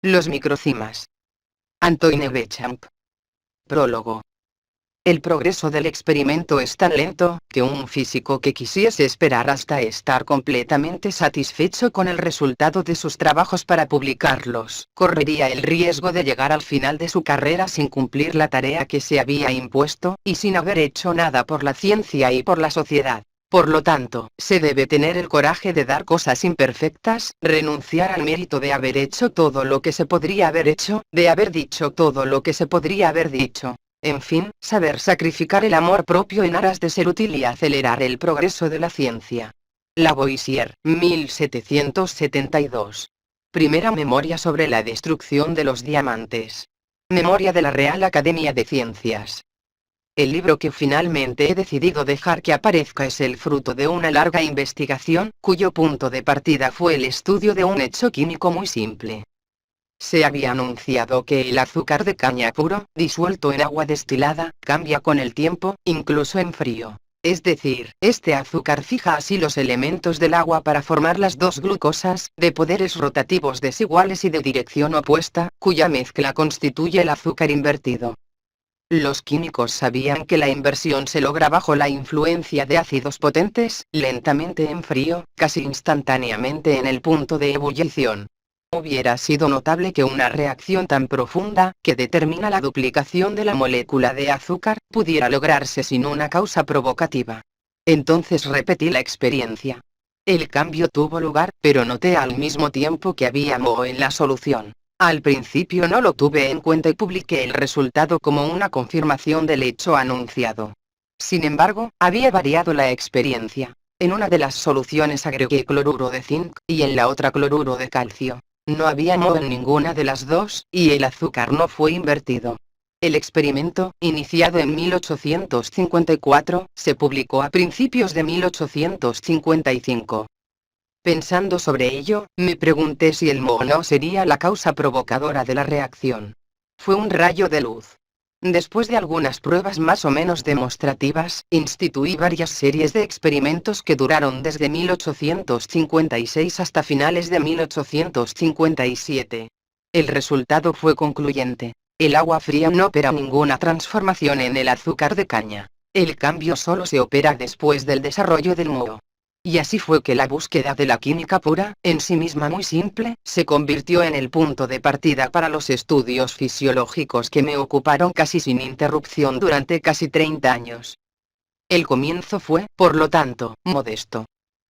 Los microcimas. Antoine Béchamp. Prólogo. El progreso del experimento es tan lento, que un físico que quisiese esperar hasta estar completamente satisfecho con el resultado de sus trabajos para publicarlos, correría el riesgo de llegar al final de su carrera sin cumplir la tarea que se había impuesto, y sin haber hecho nada por la ciencia y por la sociedad. Por lo tanto, se debe tener el coraje de dar cosas imperfectas, renunciar al mérito de haber hecho todo lo que se podría haber hecho, de haber dicho todo lo que se podría haber dicho. En fin, saber sacrificar el amor propio en aras de ser útil y acelerar el progreso de la ciencia. Lavoisier, 1772. Primera memoria sobre la destrucción de los diamantes. Memoria de la Real Academia de Ciencias. El libro que finalmente he decidido dejar que aparezca es el fruto de una larga investigación, cuyo punto de partida fue el estudio de un hecho químico muy simple. Se había anunciado que el azúcar de caña puro, disuelto en agua destilada, cambia con el tiempo, incluso en frío. Es decir, este azúcar fija así los elementos del agua para formar las dos glucosas, de poderes rotativos desiguales y de dirección opuesta, cuya mezcla constituye el azúcar invertido. Los químicos sabían que la inversión se logra bajo la influencia de ácidos potentes, lentamente en frío, casi instantáneamente en el punto de ebullición. Hubiera sido notable que una reacción tan profunda, que determina la duplicación de la molécula de azúcar, pudiera lograrse sin una causa provocativa. Entonces repetí la experiencia. El cambio tuvo lugar, pero noté al mismo tiempo que había moho en la solución. Al principio no lo tuve en cuenta y publiqué el resultado como una confirmación del hecho anunciado. Sin embargo, había variado la experiencia. En una de las soluciones agregué cloruro de zinc, y en la otra cloruro de calcio. No había moho en ninguna de las dos, y el azúcar no fue invertido. El experimento, iniciado en 1854, se publicó a principios de 1855. Pensando sobre ello, me pregunté si el moho no sería la causa provocadora de la reacción. Fue un rayo de luz. Después de algunas pruebas más o menos demostrativas, instituí varias series de experimentos que duraron desde 1856 hasta finales de 1857. El resultado fue concluyente. El agua fría no opera ninguna transformación en el azúcar de caña. El cambio solo se opera después del desarrollo del moho. Y así fue que la búsqueda de la química pura, en sí misma muy simple, se convirtió en el punto de partida para los estudios fisiológicos que me ocuparon casi sin interrupción durante casi 30 años. El comienzo fue, por lo tanto, modesto.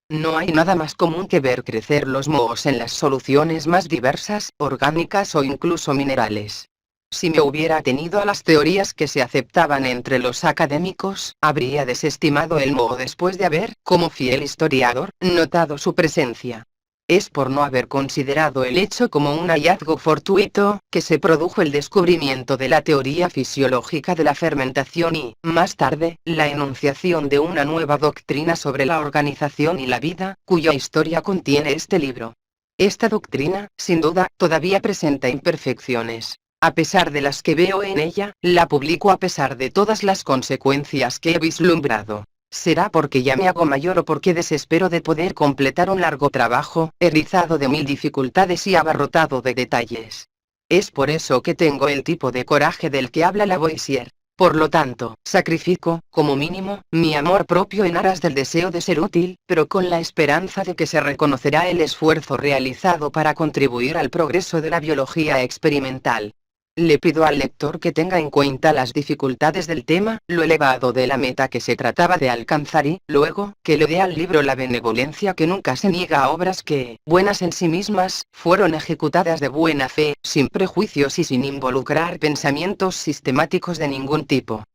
No hay nada más común que ver crecer los mohos en las soluciones más diversas, orgánicas o incluso minerales. Si me hubiera atenido a las teorías que se aceptaban entre los académicos, habría desestimado el moho después de haber, como fiel historiador, notado su presencia. Es por no haber considerado el hecho como un hallazgo fortuito, que se produjo el descubrimiento de la teoría fisiológica de la fermentación y, más tarde, la enunciación de una nueva doctrina sobre la organización y la vida, cuya historia contiene este libro. Esta doctrina, sin duda, todavía presenta imperfecciones. A pesar de las que veo en ella, la publico a pesar de todas las consecuencias que he vislumbrado. ¿Será porque ya me hago mayor o porque desespero de poder completar un largo trabajo, erizado de 1000 dificultades y abarrotado de detalles? Es por eso que tengo el tipo de coraje del que habla Lavoisier. Por lo tanto, sacrifico, como mínimo, mi amor propio en aras del deseo de ser útil, pero con la esperanza de que se reconocerá el esfuerzo realizado para contribuir al progreso de la biología experimental. Le pido al lector que tenga en cuenta las dificultades del tema, lo elevado de la meta que se trataba de alcanzar y, luego, que le dé al libro la benevolencia que nunca se niega a obras que, buenas en sí mismas, fueron ejecutadas de buena fe, sin prejuicios y sin involucrar pensamientos sistemáticos de ningún tipo.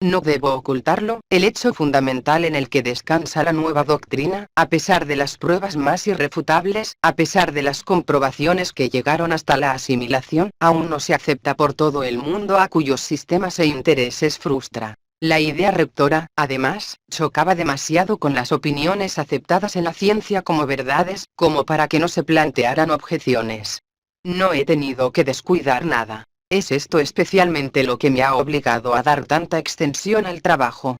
No debo ocultarlo, el hecho fundamental en el que descansa la nueva doctrina, a pesar de las pruebas más irrefutables, a pesar de las comprobaciones que llegaron hasta la asimilación, aún no se acepta por todo el mundo a cuyos sistemas e intereses frustra. La idea rectora, además, chocaba demasiado con las opiniones aceptadas en la ciencia como verdades, como para que no se plantearan objeciones. No he tenido que descuidar nada. Es esto especialmente lo que me ha obligado a dar tanta extensión al trabajo.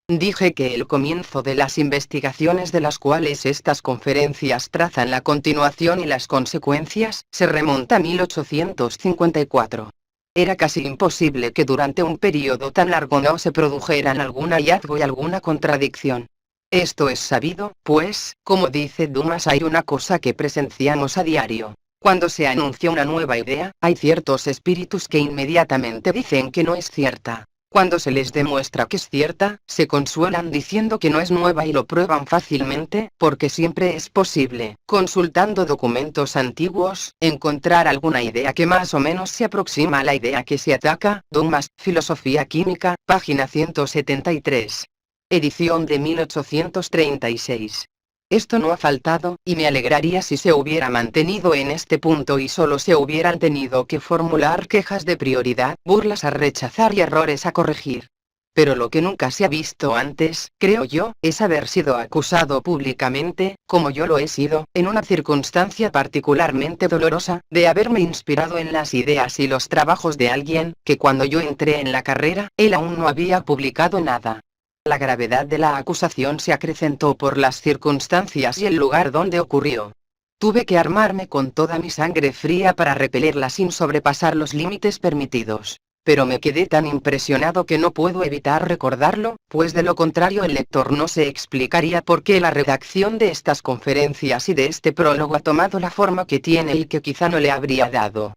Dije que el comienzo de las investigaciones de las cuales estas conferencias trazan la continuación y las consecuencias, se remonta a 1854. Era casi imposible que durante un periodo tan largo no se produjeran algún hallazgo y alguna contradicción. Esto es sabido, pues, como dice Dumas, hay una cosa que presenciamos a diario. Cuando se anuncia una nueva idea, hay ciertos espíritus que inmediatamente dicen que no es cierta. Cuando se les demuestra que es cierta, se consuelan diciendo que no es nueva y lo prueban fácilmente, porque siempre es posible, consultando documentos antiguos, encontrar alguna idea que más o menos se aproxima a la idea que se ataca. Dumas, Filosofía Química, página 173. Edición de 1836. Esto no ha faltado, y me alegraría si se hubiera mantenido en este punto y solo se hubieran tenido que formular quejas de prioridad, burlas a rechazar y errores a corregir. Pero lo que nunca se ha visto antes, creo yo, es haber sido acusado públicamente, como yo lo he sido, en una circunstancia particularmente dolorosa, de haberme inspirado en las ideas y los trabajos de alguien, que cuando yo entré en la carrera, él aún no había publicado nada. La gravedad de la acusación se acrecentó por las circunstancias y el lugar donde ocurrió. Tuve que armarme con toda mi sangre fría para repelerla sin sobrepasar los límites permitidos. Pero me quedé tan impresionado que no puedo evitar recordarlo, pues de lo contrario el lector no se explicaría por qué la redacción de estas conferencias y de este prólogo ha tomado la forma que tiene y que quizá no le habría dado.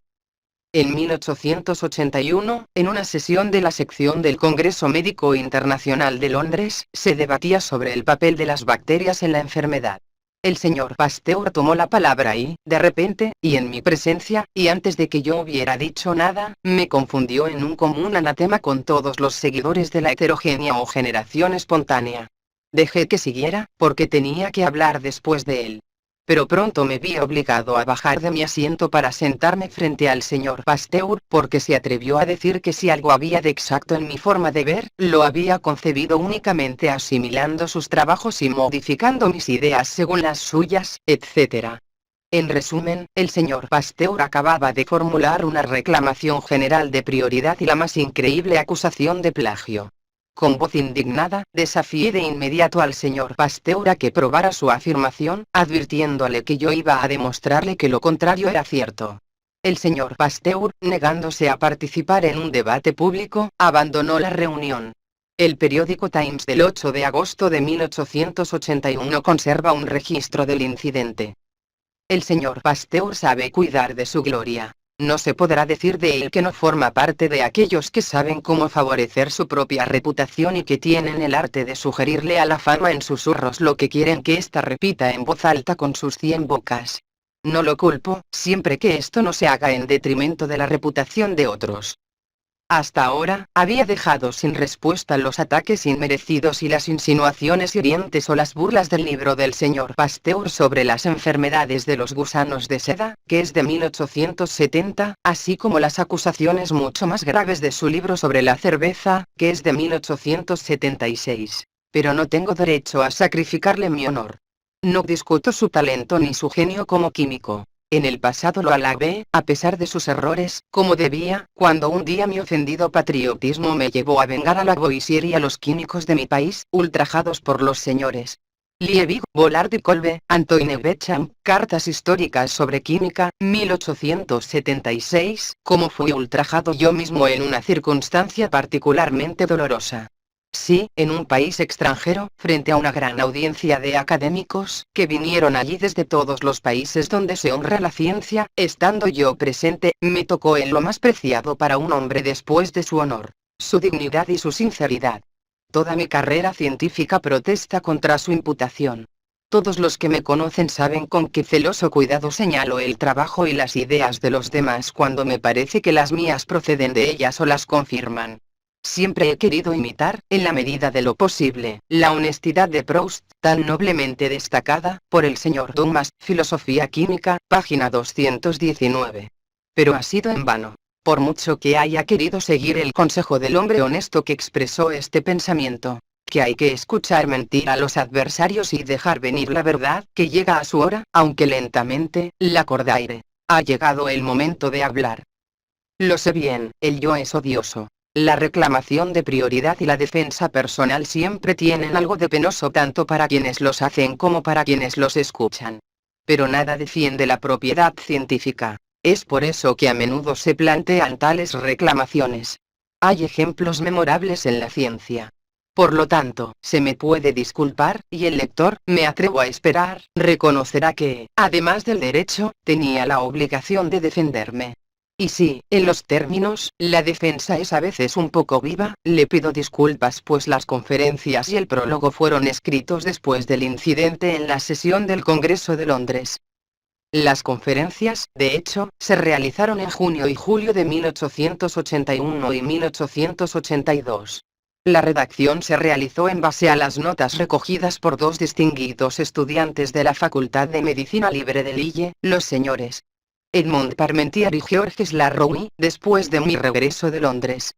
En 1881, en una sesión de la sección del Congreso Médico Internacional de Londres, se debatía sobre el papel de las bacterias en la enfermedad. El señor Pasteur tomó la palabra y, de repente, y en mi presencia, y antes de que yo hubiera dicho nada, me confundió en un común anatema con todos los seguidores de la heterogénea o generación espontánea. Dejé que siguiera, porque tenía que hablar después de él. Pero pronto me vi obligado a bajar de mi asiento para sentarme frente al señor Pasteur, porque se atrevió a decir que si algo había de exacto en mi forma de ver, lo había concebido únicamente asimilando sus trabajos y modificando mis ideas según las suyas, etc. En resumen, el señor Pasteur acababa de formular una reclamación general de prioridad y la más increíble acusación de plagio. Con voz indignada, desafié de inmediato al señor Pasteur a que probara su afirmación, advirtiéndole que yo iba a demostrarle que lo contrario era cierto. El señor Pasteur, negándose a participar en un debate público, abandonó la reunión. El periódico Times del 8 de agosto de 1881 conserva un registro del incidente. El señor Pasteur sabe cuidar de su gloria. No se podrá decir de él que no forma parte de aquellos que saben cómo favorecer su propia reputación y que tienen el arte de sugerirle a la fama en susurros lo que quieren que ésta repita en voz alta con sus 100 bocas. No lo culpo, siempre que esto no se haga en detrimento de la reputación de otros. Hasta ahora, había dejado sin respuesta los ataques inmerecidos y las insinuaciones hirientes o las burlas del libro del señor Pasteur sobre las enfermedades de los gusanos de seda, que es de 1870, así como las acusaciones mucho más graves de su libro sobre la cerveza, que es de 1876. Pero no tengo derecho a sacrificarle mi honor. No discuto su talento ni su genio como químico. En el pasado lo alabé, a pesar de sus errores, como debía, cuando un día mi ofendido patriotismo me llevó a vengar a Lavoisier y a los químicos de mi país, ultrajados por los señores Liebig, Bollard y Kolbe. Antoine Béchamp, Cartas históricas sobre química, 1876, como fui ultrajado yo mismo en una circunstancia particularmente dolorosa. Sí, en un país extranjero, frente a una gran audiencia de académicos, que vinieron allí desde todos los países donde se honra la ciencia, estando yo presente, me tocó en lo más preciado para un hombre después de su honor, su dignidad y su sinceridad. Toda mi carrera científica protesta contra su imputación. Todos los que me conocen saben con qué celoso cuidado señalo el trabajo y las ideas de los demás cuando me parece que las mías proceden de ellas o las confirman. Siempre he querido imitar, en la medida de lo posible, la honestidad de Proust, tan noblemente destacada, por el señor Dumas, Filosofía Química, página 219. Pero ha sido en vano. Por mucho que haya querido seguir el consejo del hombre honesto que expresó este pensamiento, que hay que escuchar mentir a los adversarios y dejar venir la verdad, que llega a su hora, aunque lentamente, la cordaire. Ha llegado el momento de hablar. Lo sé bien, el yo es odioso. La reclamación de prioridad y la defensa personal siempre tienen algo de penoso tanto para quienes los hacen como para quienes los escuchan. Pero nada defiende la propiedad científica. Es por eso que a menudo se plantean tales reclamaciones. Hay ejemplos memorables en la ciencia. Por lo tanto, se me puede disculpar, y el lector, me atrevo a esperar, reconocerá que, además del derecho, tenía la obligación de defenderme. Y si, en los términos, la defensa es a veces un poco viva, le pido disculpas pues las conferencias y el prólogo fueron escritos después del incidente en la sesión del Congreso de Londres. Las conferencias, de hecho, se realizaron en junio y julio de 1881 y 1882. La redacción se realizó en base a las notas recogidas por dos distinguidos estudiantes de la Facultad de Medicina Libre de Lille, los señores Edmond Parmentier y Georges Laroui, después de mi regreso de Londres.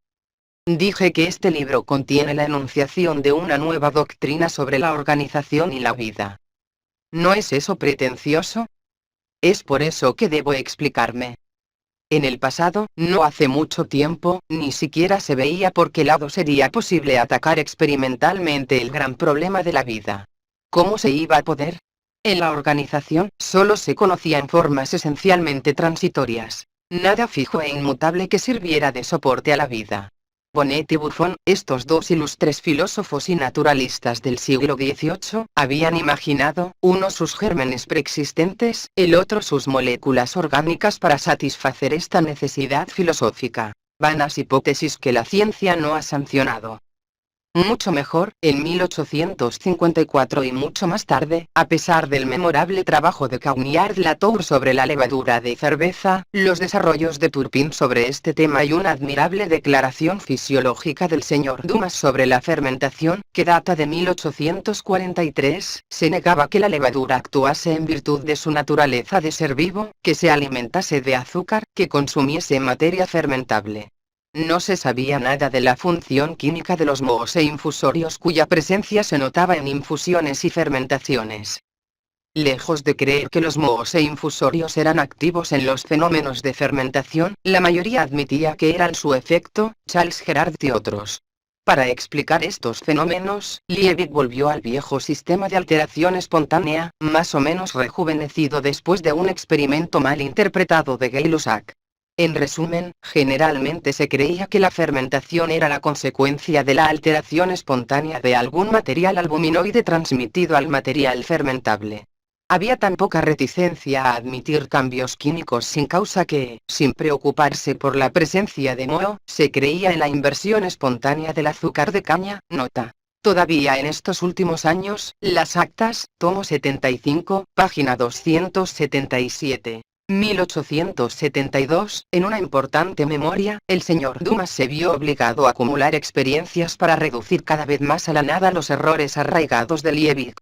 Dije que este libro contiene la enunciación de una nueva doctrina sobre la organización y la vida. ¿No es eso pretencioso? Es por eso que debo explicarme. En el pasado, no hace mucho tiempo, ni siquiera se veía por qué lado sería posible atacar experimentalmente el gran problema de la vida. ¿Cómo se iba a poder? En la organización, solo se conocían formas esencialmente transitorias. Nada fijo e inmutable que sirviera de soporte a la vida. Bonnet y Buffon, estos dos ilustres filósofos y naturalistas del siglo XVIII, habían imaginado, uno sus gérmenes preexistentes, el otro sus moléculas orgánicas para satisfacer esta necesidad filosófica. Vanas hipótesis que la ciencia no ha sancionado. Mucho mejor, en 1854 y mucho más tarde, a pesar del memorable trabajo de Caugnard-Latour sobre la levadura de cerveza, los desarrollos de Turpin sobre este tema y una admirable declaración fisiológica del señor Dumas sobre la fermentación, que data de 1843, se negaba que la levadura actuase en virtud de su naturaleza de ser vivo, que se alimentase de azúcar, que consumiese materia fermentable. No se sabía nada de la función química de los mohos e infusorios cuya presencia se notaba en infusiones y fermentaciones. Lejos de creer que los mohos e infusorios eran activos en los fenómenos de fermentación, la mayoría admitía que eran su efecto, Charles Gerard y otros. Para explicar estos fenómenos, Liebig volvió al viejo sistema de alteración espontánea, más o menos rejuvenecido después de un experimento mal interpretado de Gay-Lussac. En resumen, generalmente se creía que la fermentación era la consecuencia de la alteración espontánea de algún material albuminoide transmitido al material fermentable. Había tan poca reticencia a admitir cambios químicos sin causa que, sin preocuparse por la presencia de moho, se creía en la inversión espontánea del azúcar de caña. Nota. Todavía en estos últimos años, las actas, tomo 75, página 277. 1872, en una importante memoria, el señor Dumas se vio obligado a acumular experiencias para reducir cada vez más a la nada los errores arraigados de Liebig.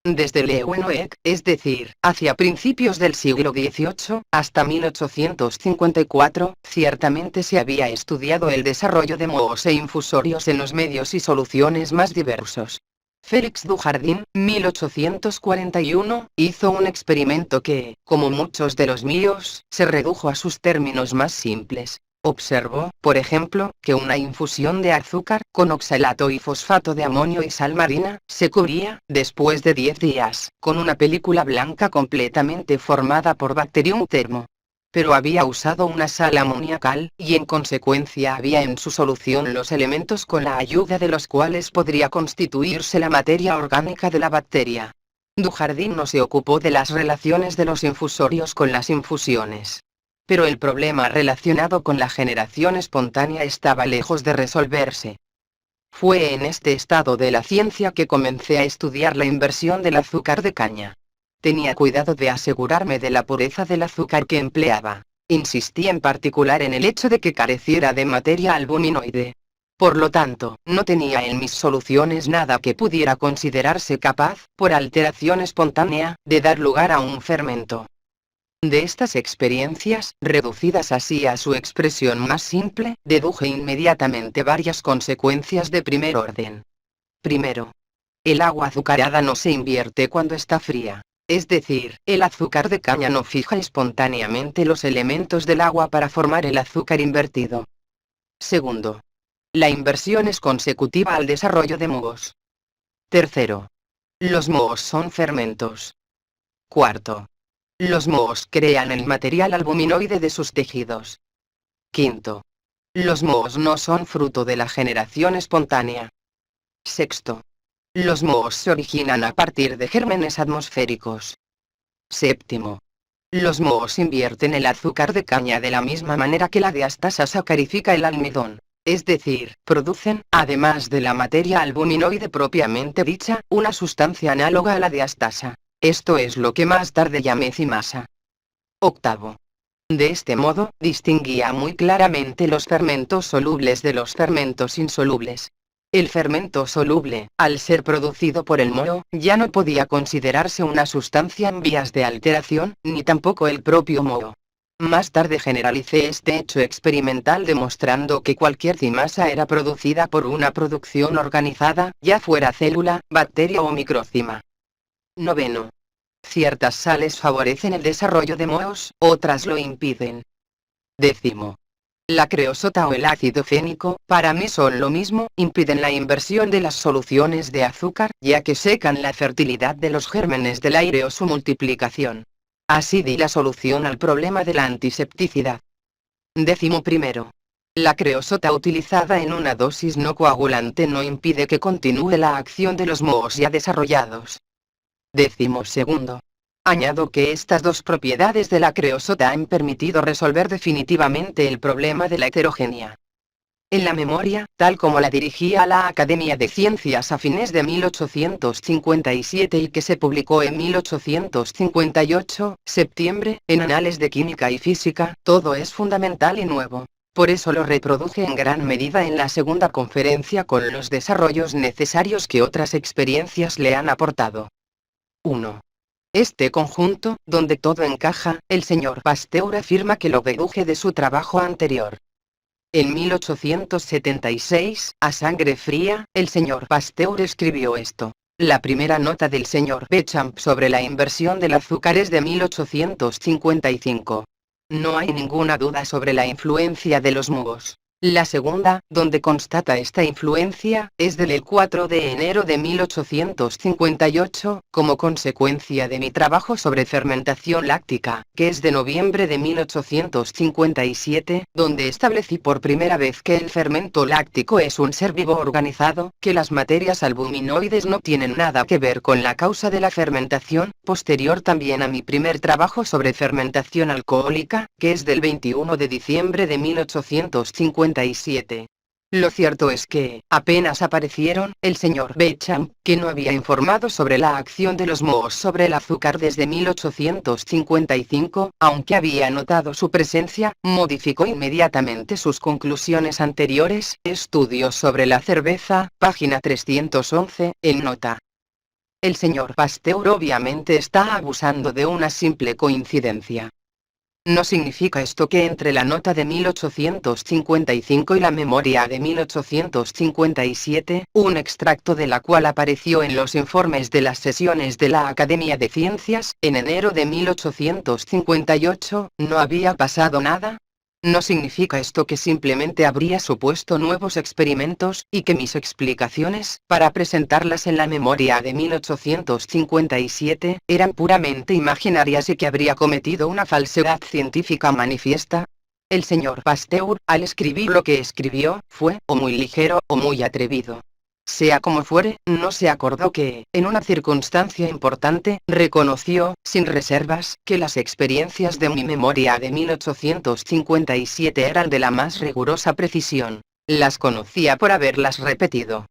Desde Leeuwenhoek, es decir, hacia principios del siglo XVIII, hasta 1854, ciertamente se había estudiado el desarrollo de mohos e infusorios en los medios y soluciones más diversos. Félix Dujardin, 1841, hizo un experimento que, como muchos de los míos, se redujo a sus términos más simples. Observó, por ejemplo, que una infusión de azúcar, con oxalato y fosfato de amonio y sal marina, se cubría, después de 10 días, con una película blanca completamente formada por Bacterium thermo. Pero había usado una sal amoniacal, y en consecuencia había en su solución los elementos con la ayuda de los cuales podría constituirse la materia orgánica de la bacteria. Dujardin no se ocupó de las relaciones de los infusorios con las infusiones. Pero el problema relacionado con la generación espontánea estaba lejos de resolverse. Fue en este estado de la ciencia que comencé a estudiar la inversión del azúcar de caña. Tenía cuidado de asegurarme de la pureza del azúcar que empleaba. Insistí en particular en el hecho de que careciera de materia albuminoide. Por lo tanto, no tenía en mis soluciones nada que pudiera considerarse capaz, por alteración espontánea, de dar lugar a un fermento. De estas experiencias, reducidas así a su expresión más simple, deduje inmediatamente varias consecuencias de primer orden. Primero, el agua azucarada no se invierte cuando está fría. Es decir, el azúcar de caña no fija espontáneamente los elementos del agua para formar el azúcar invertido. Segundo, La inversión es consecutiva al desarrollo de mohos. Tercero. Los mohos son fermentos. Cuarto. Los mohos crean el material albuminoide de sus tejidos. Quinto. Los mohos no son fruto de la generación espontánea. Sexto. Los mohos se originan a partir de gérmenes atmosféricos. Séptimo. Los mohos invierten el azúcar de caña de la misma manera que la diastasa sacarifica el almidón. Es decir, producen, además de la materia albuminoide propiamente dicha, una sustancia análoga a la diastasa. Esto es lo que más tarde llamé cimasa. Octavo. De este modo, distinguía muy claramente los fermentos solubles de los fermentos insolubles. El fermento soluble, al ser producido por el moho, ya no podía considerarse una sustancia en vías de alteración, ni tampoco el propio moho. Más tarde generalicé este hecho experimental demostrando que cualquier cimasa era producida por una producción organizada, ya fuera célula, bacteria o microcima. Noveno. Ciertas sales favorecen el desarrollo de mohos, otras lo impiden. Décimo. La creosota o el ácido fénico, para mí son lo mismo, impiden la inversión de las soluciones de azúcar, ya que secan la fertilidad de los gérmenes del aire o su multiplicación. Así di la solución al problema de la antisepticidad. Décimo primero. La creosota utilizada en una dosis no coagulante no impide que continúe la acción de los mohos ya desarrollados. Décimo segundo. Añado que estas dos propiedades de la creosota han permitido resolver definitivamente el problema de la heterogenia. En la memoria, tal como la dirigía a la Academia de Ciencias a fines de 1857 y que se publicó en 1858, septiembre, en Anales de Química y Física, todo es fundamental y nuevo. Por eso lo reproduje en gran medida en la segunda conferencia con los desarrollos necesarios que otras experiencias le han aportado. 1. Este conjunto, donde todo encaja, el señor Pasteur afirma que lo deduje de su trabajo anterior. En 1876, a sangre fría, el señor Pasteur escribió esto. La primera nota del señor Béchamp sobre la inversión del azúcar es de 1855. No hay ninguna duda sobre la influencia de los mohos. La segunda, donde constata esta influencia, es del 4 de enero de 1858, como consecuencia de mi trabajo sobre fermentación láctica, que es de noviembre de 1857, donde establecí por primera vez que el fermento láctico es un ser vivo organizado, que las materias albuminoides no tienen nada que ver con la causa de la fermentación, posterior también a mi primer trabajo sobre fermentación alcohólica, que es del 21 de diciembre de 1857. Lo cierto es que, apenas aparecieron, el señor Béchamp, que no había informado sobre la acción de los mohos sobre el azúcar desde 1855, aunque había notado su presencia, modificó inmediatamente sus conclusiones anteriores. Estudios sobre la cerveza, página 311, en nota. El señor Pasteur obviamente está abusando de una simple coincidencia. No significa esto que entre la nota de 1855 y la memoria de 1857, un extracto de la cual apareció en los informes de las sesiones de la Academia de Ciencias, en enero de 1858, no había pasado nada. No significa esto que simplemente habría supuesto nuevos experimentos, y que mis explicaciones, para presentarlas en la memoria de 1857, eran puramente imaginarias y que habría cometido una falsedad científica manifiesta. El señor Pasteur, al escribir lo que escribió, fue o muy ligero o muy atrevido. Sea como fuere, no se acordó que, en una circunstancia importante, reconoció, sin reservas, que las experiencias de mi memoria de 1857 eran de la más rigurosa precisión. Las conocía por haberlas repetido.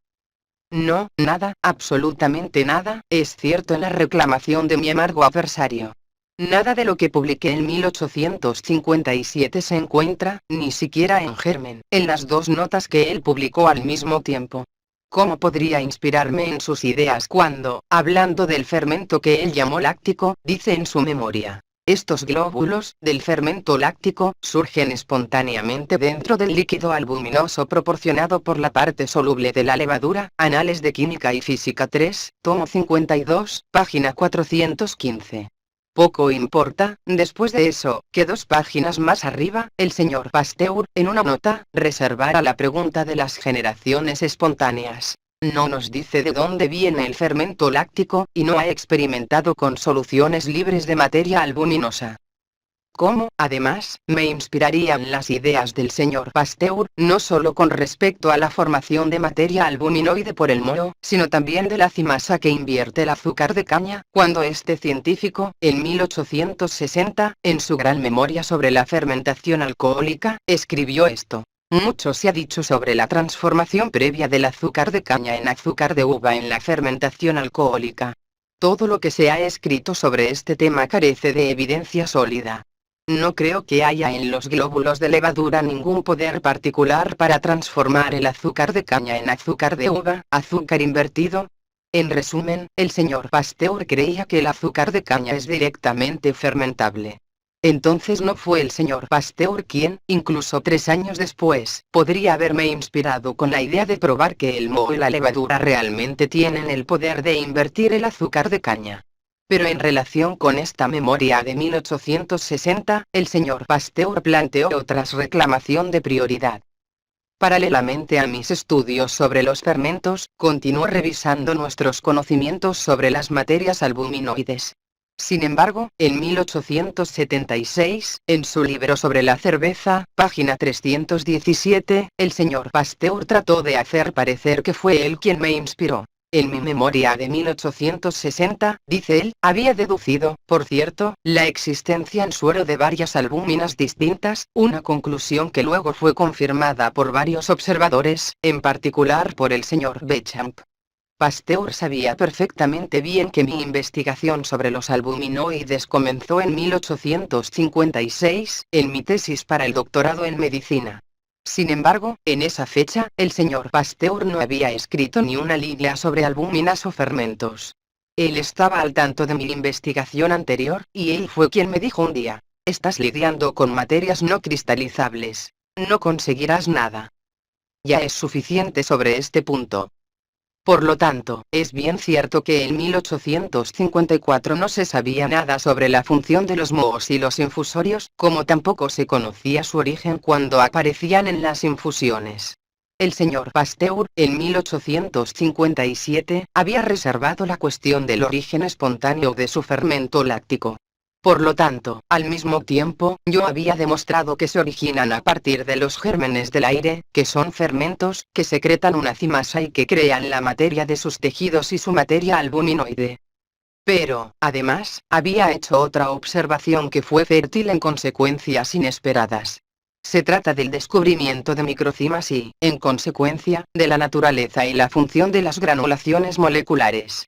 No, nada, absolutamente nada, es cierto en la reclamación de mi amargo adversario. Nada de lo que publiqué en 1857 se encuentra, ni siquiera en germen, en las dos notas que él publicó al mismo tiempo. ¿Cómo podría inspirarme en sus ideas cuando, hablando del fermento que él llamó láctico, dice en su memoria: estos glóbulos, del fermento láctico, surgen espontáneamente dentro del líquido albuminoso proporcionado por la parte soluble de la levadura? Anales de Química y Física 3, tomo 52, página 415. Poco importa, después de eso, que 2 páginas más arriba, el señor Pasteur, en una nota, reservara la pregunta de las generaciones espontáneas. No nos dice de dónde viene el fermento láctico, y no ha experimentado con soluciones libres de materia albuminosa. Cómo, además, me inspirarían las ideas del señor Pasteur, no solo con respecto a la formación de materia albuminoide por el moho, sino también de la cimasa que invierte el azúcar de caña, cuando este científico, en 1860, en su gran memoria sobre la fermentación alcohólica, escribió esto. Mucho se ha dicho sobre la transformación previa del azúcar de caña en azúcar de uva en la fermentación alcohólica. Todo lo que se ha escrito sobre este tema carece de evidencia sólida. No creo que haya en los glóbulos de levadura ningún poder particular para transformar el azúcar de caña en azúcar de uva, azúcar invertido. En resumen, el señor Pasteur creía que el azúcar de caña es directamente fermentable. Entonces no fue el señor Pasteur quien, incluso 3 años después, podría haberme inspirado con la idea de probar que el moho y la levadura realmente tienen el poder de invertir el azúcar de caña. Pero en relación con esta memoria de 1860, el señor Pasteur planteó otras reclamación de prioridad. Paralelamente a mis estudios sobre los fermentos, continuó revisando nuestros conocimientos sobre las materias albuminoides. Sin embargo, en 1876, en su libro sobre la cerveza, página 317, el señor Pasteur trató de hacer parecer que fue él quien me inspiró. En mi memoria de 1860, dice él, había deducido, por cierto, la existencia en suero de varias albúminas distintas, una conclusión que luego fue confirmada por varios observadores, en particular por el señor Béchamp. Pasteur sabía perfectamente bien que mi investigación sobre los albuminoides comenzó en 1856, en mi tesis para el doctorado en medicina. Sin embargo, en esa fecha, el señor Pasteur no había escrito ni una línea sobre albúminas o fermentos. Él estaba al tanto de mi investigación anterior, y él fue quien me dijo un día, estás lidiando con materias no cristalizables. No conseguirás nada. Ya es suficiente sobre este punto. Por lo tanto, es bien cierto que en 1854 no se sabía nada sobre la función de los mohos y los infusorios, como tampoco se conocía su origen cuando aparecían en las infusiones. El señor Pasteur, en 1857, había reservado la cuestión del origen espontáneo de su fermento láctico. Por lo tanto, al mismo tiempo, yo había demostrado que se originan a partir de los gérmenes del aire, que son fermentos, que secretan una cimasa y que crean la materia de sus tejidos y su materia albuminoide. Pero, además, había hecho otra observación que fue fértil en consecuencias inesperadas. Se trata del descubrimiento de microcimas y, en consecuencia, de la naturaleza y la función de las granulaciones moleculares.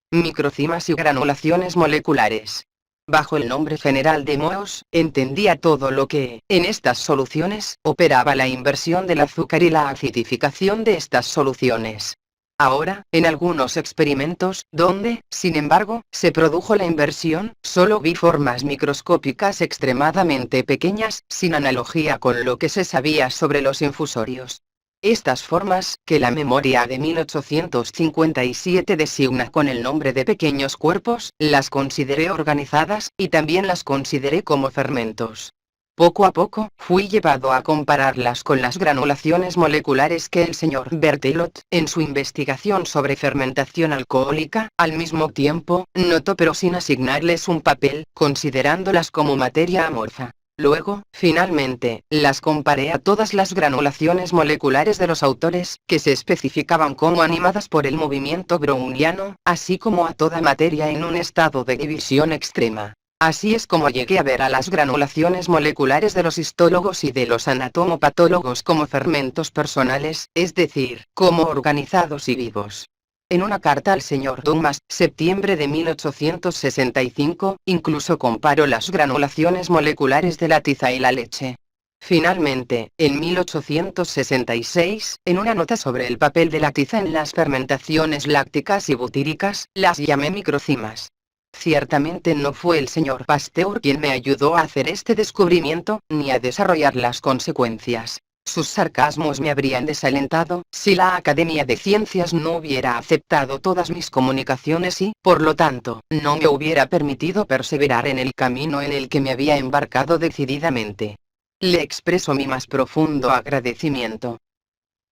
Microcimas y granulaciones moleculares. Bajo el nombre general de mohos, entendía todo lo que, en estas soluciones, operaba la inversión del azúcar y la acidificación de estas soluciones. Ahora, en algunos experimentos, donde, sin embargo, se produjo la inversión, solo vi formas microscópicas extremadamente pequeñas, sin analogía con lo que se sabía sobre los infusorios. Estas formas, que la memoria de 1857 designa con el nombre de pequeños cuerpos, las consideré organizadas, y también las consideré como fermentos. Poco a poco, fui llevado a compararlas con las granulaciones moleculares que el señor Berthelot, en su investigación sobre fermentación alcohólica, al mismo tiempo, notó pero sin asignarles un papel, considerándolas como materia amorfa. Luego, finalmente, las comparé a todas las granulaciones moleculares de los autores, que se especificaban como animadas por el movimiento browniano, así como a toda materia en un estado de división extrema. Así es como llegué a ver a las granulaciones moleculares de los histólogos y de los anatomopatólogos como fermentos personales, es decir, como organizados y vivos. En una carta al señor Dumas, septiembre de 1865, incluso comparó las granulaciones moleculares de la tiza y la leche. Finalmente, en 1866, en una nota sobre el papel de la tiza en las fermentaciones lácticas y butíricas, las llamé microcimas. Ciertamente no fue el señor Pasteur quien me ayudó a hacer este descubrimiento, ni a desarrollar las consecuencias. Sus sarcasmos me habrían desalentado, si la Academia de Ciencias no hubiera aceptado todas mis comunicaciones y, por lo tanto, no me hubiera permitido perseverar en el camino en el que me había embarcado decididamente. Le expreso mi más profundo agradecimiento.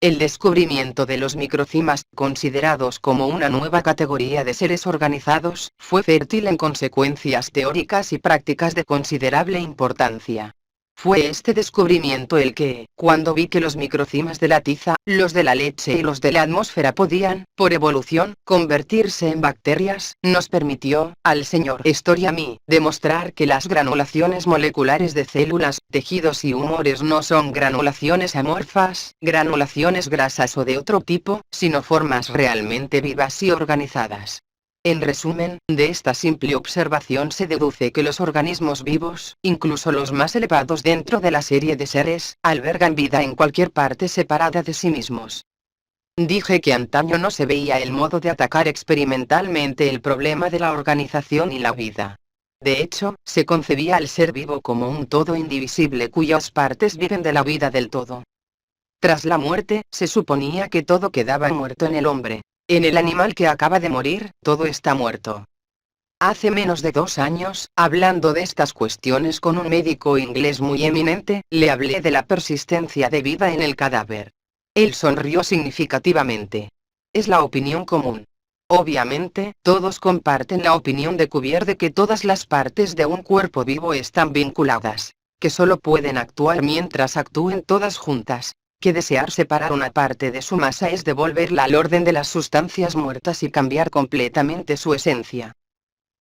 El descubrimiento de los microcimas, considerados como una nueva categoría de seres organizados, fue fértil en consecuencias teóricas y prácticas de considerable importancia. Fue este descubrimiento el que, cuando vi que los microcimas de la tiza, los de la leche y los de la atmósfera podían, por evolución, convertirse en bacterias, nos permitió, al señor Storr y a mí, demostrar que las granulaciones moleculares de células, tejidos y humores no son granulaciones amorfas, granulaciones grasas o de otro tipo, sino formas realmente vivas y organizadas. En resumen, de esta simple observación se deduce que los organismos vivos, incluso los más elevados dentro de la serie de seres, albergan vida en cualquier parte separada de sí mismos. Dije que antaño no se veía el modo de atacar experimentalmente el problema de la organización y la vida. De hecho, se concebía al ser vivo como un todo indivisible cuyas partes viven de la vida del todo. Tras la muerte, se suponía que todo quedaba muerto en el hombre. En el animal que acaba de morir, todo está muerto. Hace menos de 2 años, hablando de estas cuestiones con un médico inglés muy eminente, le hablé de la persistencia de vida en el cadáver. Él sonrió significativamente. Es la opinión común. Obviamente, todos comparten la opinión de Cuvier de que todas las partes de un cuerpo vivo están vinculadas, que solo pueden actuar mientras actúen todas juntas. Que desear separar una parte de su masa es devolverla al orden de las sustancias muertas y cambiar completamente su esencia.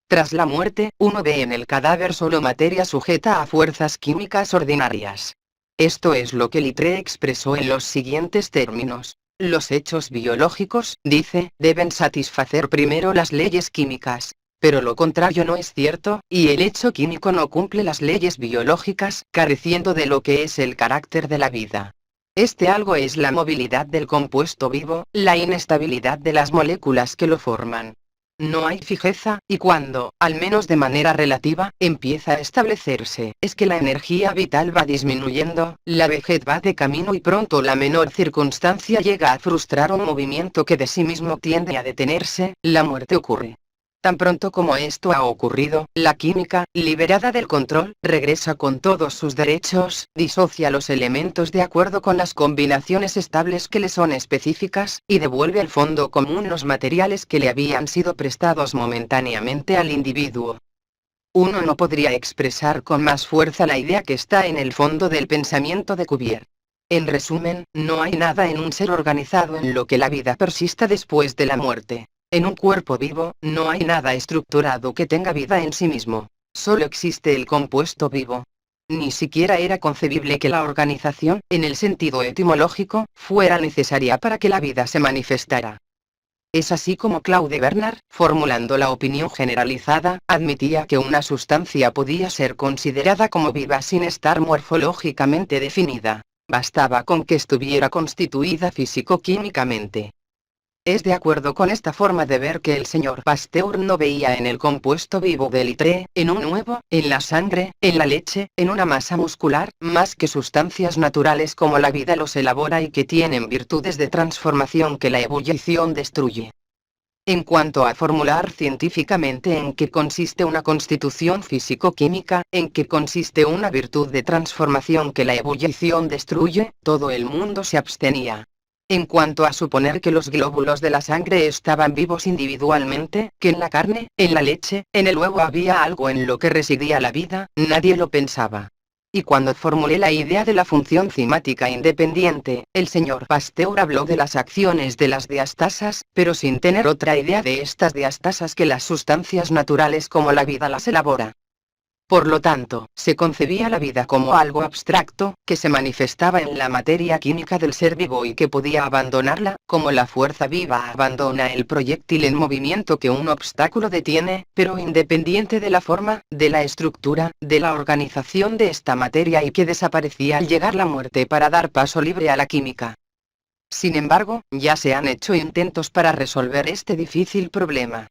Tras la muerte, uno ve en el cadáver solo materia sujeta a fuerzas químicas ordinarias. Esto es lo que Littré expresó en los siguientes términos. Los hechos biológicos, dice, deben satisfacer primero las leyes químicas. Pero lo contrario no es cierto, y el hecho químico no cumple las leyes biológicas, careciendo de lo que es el carácter de la vida. Este algo es la movilidad del compuesto vivo, la inestabilidad de las moléculas que lo forman. No hay fijeza, y cuando, al menos de manera relativa, empieza a establecerse, es que la energía vital va disminuyendo, la vejez va de camino y pronto la menor circunstancia llega a frustrar un movimiento que de sí mismo tiende a detenerse, la muerte ocurre. Tan pronto como esto ha ocurrido, la química, liberada del control, regresa con todos sus derechos, disocia los elementos de acuerdo con las combinaciones estables que le son específicas, y devuelve al fondo común los materiales que le habían sido prestados momentáneamente al individuo. Uno no podría expresar con más fuerza la idea que está en el fondo del pensamiento de Cuvier. En resumen, no hay nada en un ser organizado en lo que la vida persista después de la muerte. En un cuerpo vivo, no hay nada estructurado que tenga vida en sí mismo. Solo existe el compuesto vivo. Ni siquiera era concebible que la organización, en el sentido etimológico, fuera necesaria para que la vida se manifestara. Es así como Claude Bernard, formulando la opinión generalizada, admitía que una sustancia podía ser considerada como viva sin estar morfológicamente definida. Bastaba con que estuviera constituida físico-químicamente. Es de acuerdo con esta forma de ver que el señor Pasteur no veía en el compuesto vivo de Littré, en un huevo, en la sangre, en la leche, en una masa muscular, más que sustancias naturales como la vida los elabora y que tienen virtudes de transformación que la ebullición destruye. En cuanto a formular científicamente en qué consiste una constitución físico-química, en qué consiste una virtud de transformación que la ebullición destruye, todo el mundo se abstenía. En cuanto a suponer que los glóbulos de la sangre estaban vivos individualmente, que en la carne, en la leche, en el huevo había algo en lo que residía la vida, nadie lo pensaba. Y cuando formulé la idea de la función cimática independiente, el señor Pasteur habló de las acciones de las diastasas, pero sin tener otra idea de estas diastasas que las sustancias naturales como la vida las elabora. Por lo tanto, se concebía la vida como algo abstracto, que se manifestaba en la materia química del ser vivo y que podía abandonarla, como la fuerza viva abandona el proyectil en movimiento que un obstáculo detiene, pero independiente de la forma, de la estructura, de la organización de esta materia y que desaparecía al llegar la muerte para dar paso libre a la química. Sin embargo, ya se han hecho intentos para resolver este difícil problema.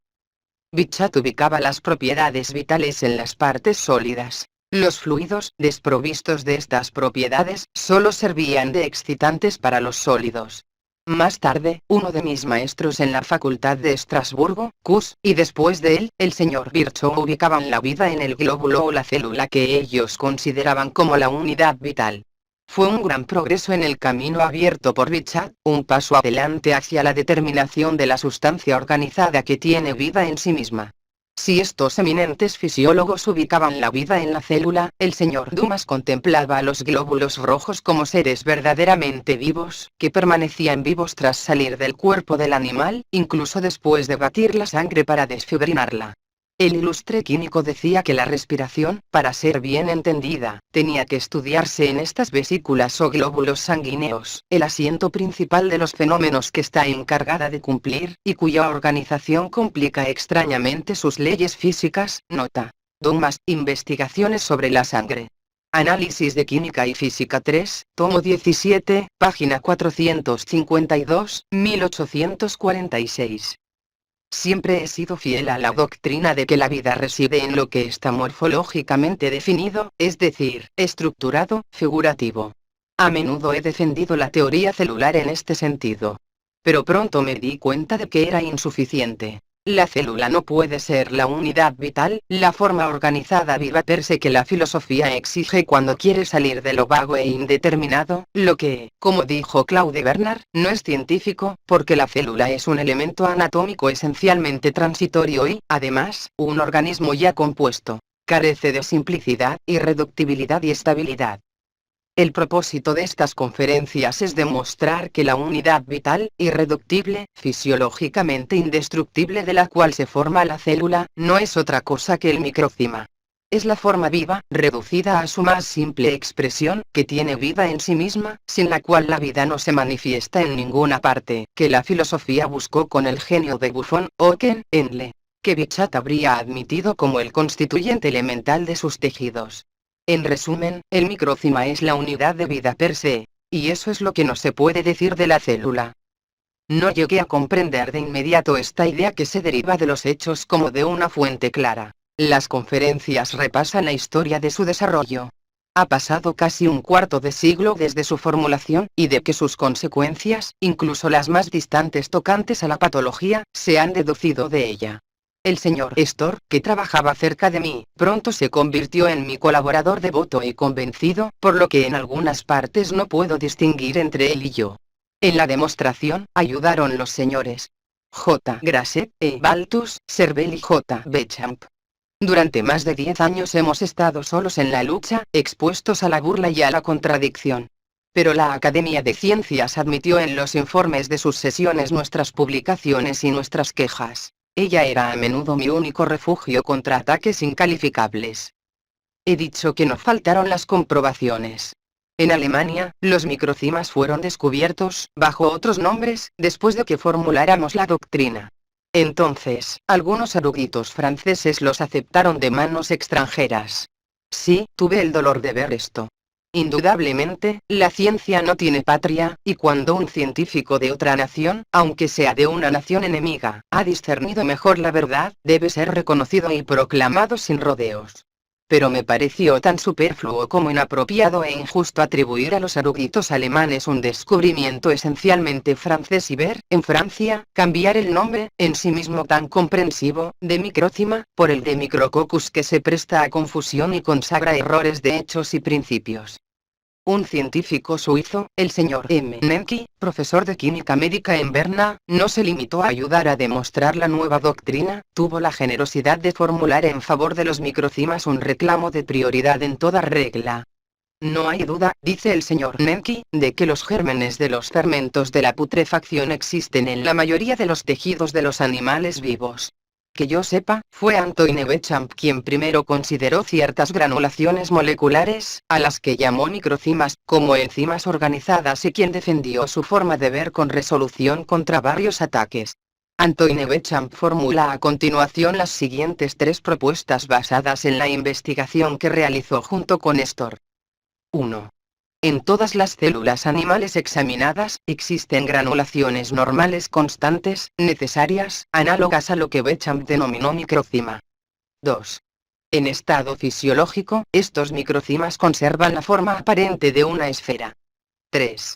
Bichat ubicaba las propiedades vitales en las partes sólidas. Los fluidos, desprovistos de estas propiedades, solo servían de excitantes para los sólidos. Más tarde, uno de mis maestros en la Facultad de Estrasburgo, Kuss, y después de él, el señor Virchow, ubicaban la vida en el glóbulo o la célula que ellos consideraban como la unidad vital. Fue un gran progreso en el camino abierto por Bichat, un paso adelante hacia la determinación de la sustancia organizada que tiene vida en sí misma. Si estos eminentes fisiólogos ubicaban la vida en la célula, el señor Dumas contemplaba a los glóbulos rojos como seres verdaderamente vivos, que permanecían vivos tras salir del cuerpo del animal, incluso después de batir la sangre para desfibrinarla. El ilustre químico decía que la respiración, para ser bien entendida, tenía que estudiarse en estas vesículas o glóbulos sanguíneos, el asiento principal de los fenómenos que está encargada de cumplir, y cuya organización complica extrañamente sus leyes físicas. Nota. Dumas, Investigaciones sobre la sangre. Análisis de Química y Física 3, tomo 17, página 452, 1846. Siempre he sido fiel a la doctrina de que la vida reside en lo que está morfológicamente definido, es decir, estructurado, figurativo. A menudo he defendido la teoría celular en este sentido. Pero pronto me di cuenta de que era insuficiente. La célula no puede ser la unidad vital, la forma organizada viva per se que la filosofía exige cuando quiere salir de lo vago e indeterminado, lo que, como dijo Claude Bernard, no es científico, porque la célula es un elemento anatómico esencialmente transitorio y, además, un organismo ya compuesto. Carece de simplicidad, irreductibilidad y estabilidad. El propósito de estas conferencias es demostrar que la unidad vital, irreductible, fisiológicamente indestructible de la cual se forma la célula, no es otra cosa que el microcima. Es la forma viva, reducida a su más simple expresión, que tiene vida en sí misma, sin la cual la vida no se manifiesta en ninguna parte, que la filosofía buscó con el genio de Buffon, Oken, Enle, que Bichat habría admitido como el constituyente elemental de sus tejidos. En resumen, el microcima es la unidad de vida per se, y eso es lo que no se puede decir de la célula. No llegué a comprender de inmediato esta idea que se deriva de los hechos como de una fuente clara. Las conferencias repasan la historia de su desarrollo. Ha pasado casi un cuarto de siglo desde su formulación, y de que sus consecuencias, incluso las más distantes tocantes a la patología, se han deducido de ella. El señor Storr, que trabajaba cerca de mí, pronto se convirtió en mi colaborador devoto y convencido, por lo que en algunas partes no puedo distinguir entre él y yo. En la demostración, ayudaron los señores J. Grasset, E. Baltus, Servel y J. Bechamp. Durante más de 10 años hemos estado solos en la lucha, expuestos a la burla y a la contradicción. Pero la Academia de Ciencias admitió en los informes de sus sesiones nuestras publicaciones y nuestras quejas. Ella era a menudo mi único refugio contra ataques incalificables. He dicho que no faltaron las comprobaciones. En Alemania, los microcimas fueron descubiertos, bajo otros nombres, después de que formuláramos la doctrina. Entonces, algunos eruditos franceses los aceptaron de manos extranjeras. Sí, tuve el dolor de ver esto. Indudablemente, la ciencia no tiene patria, y cuando un científico de otra nación, aunque sea de una nación enemiga, ha discernido mejor la verdad, debe ser reconocido y proclamado sin rodeos. Pero me pareció tan superfluo como inapropiado e injusto atribuir a los eruditos alemanes un descubrimiento esencialmente francés y ver, en Francia, cambiar el nombre, en sí mismo tan comprensivo, de microcima, por el de micrococcus que se presta a confusión y consagra errores de hechos y principios. Un científico suizo, el señor M. Nenki, profesor de química médica en Berna, no se limitó a ayudar a demostrar la nueva doctrina, tuvo la generosidad de formular en favor de los microcimas un reclamo de prioridad en toda regla. No hay duda, dice el señor Nenki, de que los gérmenes de los fermentos de la putrefacción existen en la mayoría de los tejidos de los animales vivos. Que yo sepa, fue Antoine Bechamp quien primero consideró ciertas granulaciones moleculares, a las que llamó microcimas, como enzimas organizadas y quien defendió su forma de ver con resolución contra varios ataques. Antoine Bechamp formula a continuación las siguientes 3 propuestas basadas en la investigación que realizó junto con Storr. 1. En todas las células animales examinadas, existen granulaciones normales constantes, necesarias, análogas a lo que Bechamp denominó microcima. 2. En estado fisiológico, estos microcimas conservan la forma aparente de una esfera. 3.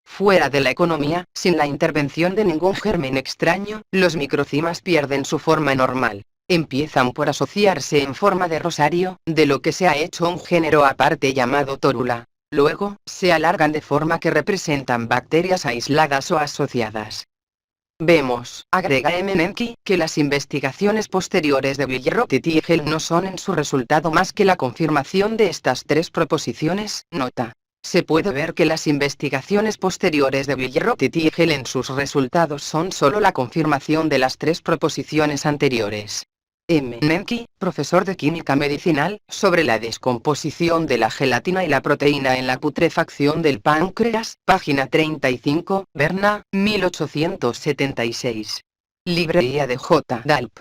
Fuera de la economía, sin la intervención de ningún germen extraño, los microcimas pierden su forma normal. Empiezan por asociarse en forma de rosario, de lo que se ha hecho un género aparte llamado tórula. Luego, se alargan de forma que representan bacterias aisladas o asociadas. Vemos, agrega Menenki, que las investigaciones posteriores de Villero y Tiegel no son en su resultado más que la confirmación de estas tres proposiciones. Nota. Se puede ver que las investigaciones posteriores de Villero y Tiegel en sus resultados son solo la confirmación de las tres proposiciones anteriores. Menenki, profesor de química medicinal, sobre la descomposición de la gelatina y la proteína en la putrefacción del páncreas, página 35, Berna, 1876. Librería de J. Dalp.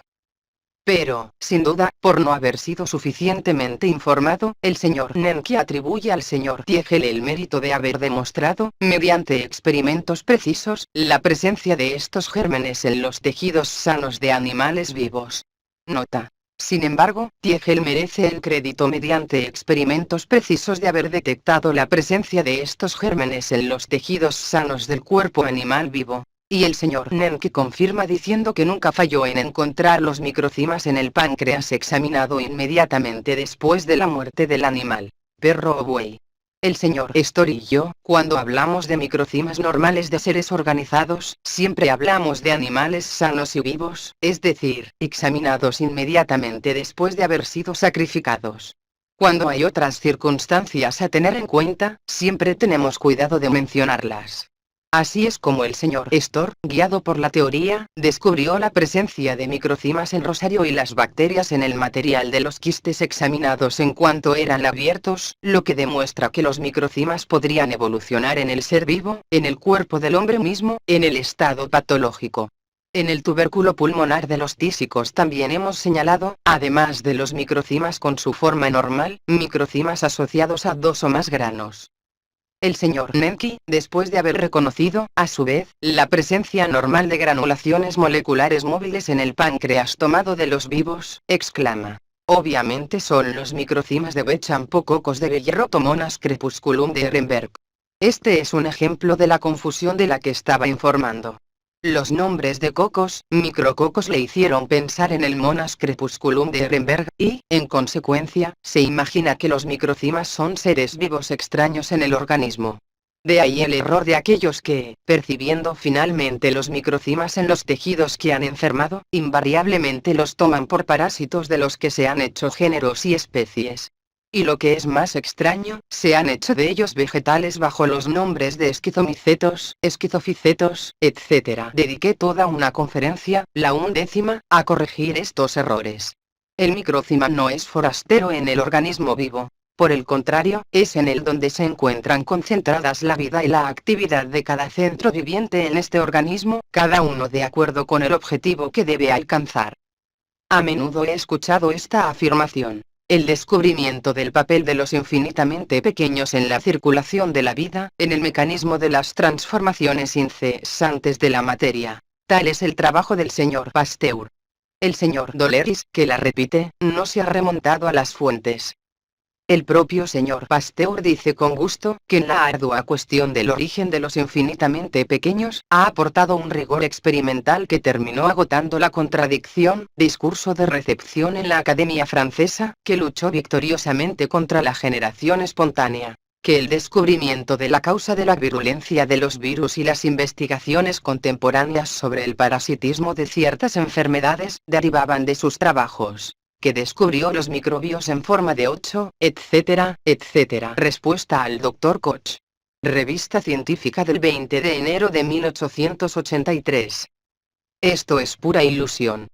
Pero, sin duda, por no haber sido suficientemente informado, el señor Menenki atribuye al señor Tiegel el mérito de haber demostrado, mediante experimentos precisos, la presencia de estos gérmenes en los tejidos sanos de animales vivos. Nota. Sin embargo, Tiegel merece el crédito mediante experimentos precisos de haber detectado la presencia de estos gérmenes en los tejidos sanos del cuerpo animal vivo. Y el señor Menenki confirma diciendo que nunca falló en encontrar los microcimas en el páncreas examinado inmediatamente después de la muerte del animal, perro o buey. El señor Storr y yo, cuando hablamos de microcimas normales de seres organizados, siempre hablamos de animales sanos y vivos, es decir, examinados inmediatamente después de haber sido sacrificados. Cuando hay otras circunstancias a tener en cuenta, siempre tenemos cuidado de mencionarlas. Así es como el señor Storr, guiado por la teoría, descubrió la presencia de microcimas en rosario y las bacterias en el material de los quistes examinados en cuanto eran abiertos, lo que demuestra que los microcimas podrían evolucionar en el ser vivo, en el cuerpo del hombre mismo, en el estado patológico. En el tubérculo pulmonar de los tísicos también hemos señalado, además de los microcimas con su forma normal, microcimas asociados a dos o más granos. El señor Menenki, después de haber reconocido, a su vez, la presencia normal de granulaciones moleculares móviles en el páncreas tomado de los vivos, exclama. Obviamente son los microcimas de Bechampo-cocos de Bellerotomonas crepusculum de Ehrenberg. Este es un ejemplo de la confusión de la que estaba informando. Los nombres de cocos, micrococos le hicieron pensar en el Monas crepusculum de Ehrenberg, y, en consecuencia, se imagina que los microcimas son seres vivos extraños en el organismo. De ahí el error de aquellos que, percibiendo finalmente los microcimas en los tejidos que han enfermado, invariablemente los toman por parásitos de los que se han hecho géneros y especies. Y lo que es más extraño, se han hecho de ellos vegetales bajo los nombres de esquizomicetos, esquizoficetos, etc. Dediqué toda una conferencia, la 11ª, a corregir estos errores. El microcima no es forastero en el organismo vivo. Por el contrario, es en él donde se encuentran concentradas la vida y la actividad de cada centro viviente en este organismo, cada uno de acuerdo con el objetivo que debe alcanzar. A menudo he escuchado esta afirmación. El descubrimiento del papel de los infinitamente pequeños en la circulación de la vida, en el mecanismo de las transformaciones incesantes de la materia. Tal es el trabajo del señor Pasteur. El señor Doleris, que la repite, no se ha remontado a las fuentes. El propio señor Pasteur dice con gusto, que en la ardua cuestión del origen de los infinitamente pequeños, ha aportado un rigor experimental que terminó agotando la contradicción, discurso de recepción en la Academia Francesa, que luchó victoriosamente contra la generación espontánea. Que el descubrimiento de la causa de la virulencia de los virus y las investigaciones contemporáneas sobre el parasitismo de ciertas enfermedades, derivaban de sus trabajos. Que descubrió los microbios en forma de 8, etcétera, etcétera. Respuesta al Dr. Koch. Revista Científica del 20 de enero de 1883. Esto es pura ilusión.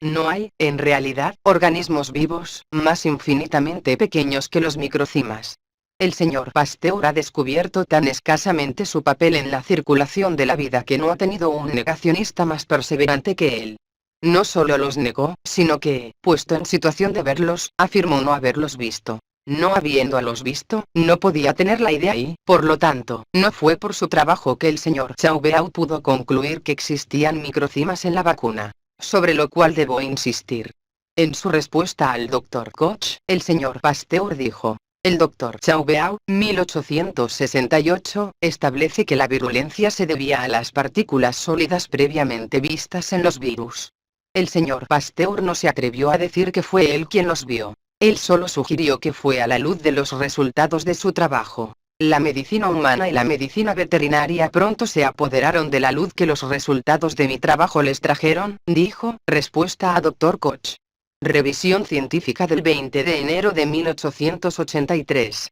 No hay, en realidad, organismos vivos, más infinitamente pequeños que los microcimas. El señor Pasteur ha descubierto tan escasamente su papel en la circulación de la vida que no ha tenido un negacionista más perseverante que él. No solo los negó, sino que, puesto en situación de verlos, afirmó no haberlos visto. No habiéndolos visto, no podía tener la idea y, por lo tanto, no fue por su trabajo que el señor Chauveau pudo concluir que existían microcimas en la vacuna. Sobre lo cual debo insistir. En su respuesta al Dr. Koch, el señor Pasteur dijo: el Dr. Chauveau, 1868, establece que la virulencia se debía a las partículas sólidas previamente vistas en los virus. El señor Pasteur no se atrevió a decir que fue él quien los vio. Él solo sugirió que fue a la luz de los resultados de su trabajo. La medicina humana y la medicina veterinaria pronto se apoderaron de la luz que los resultados de mi trabajo les trajeron, dijo, respuesta a Dr. Koch. Revisión científica del 20 de enero de 1883.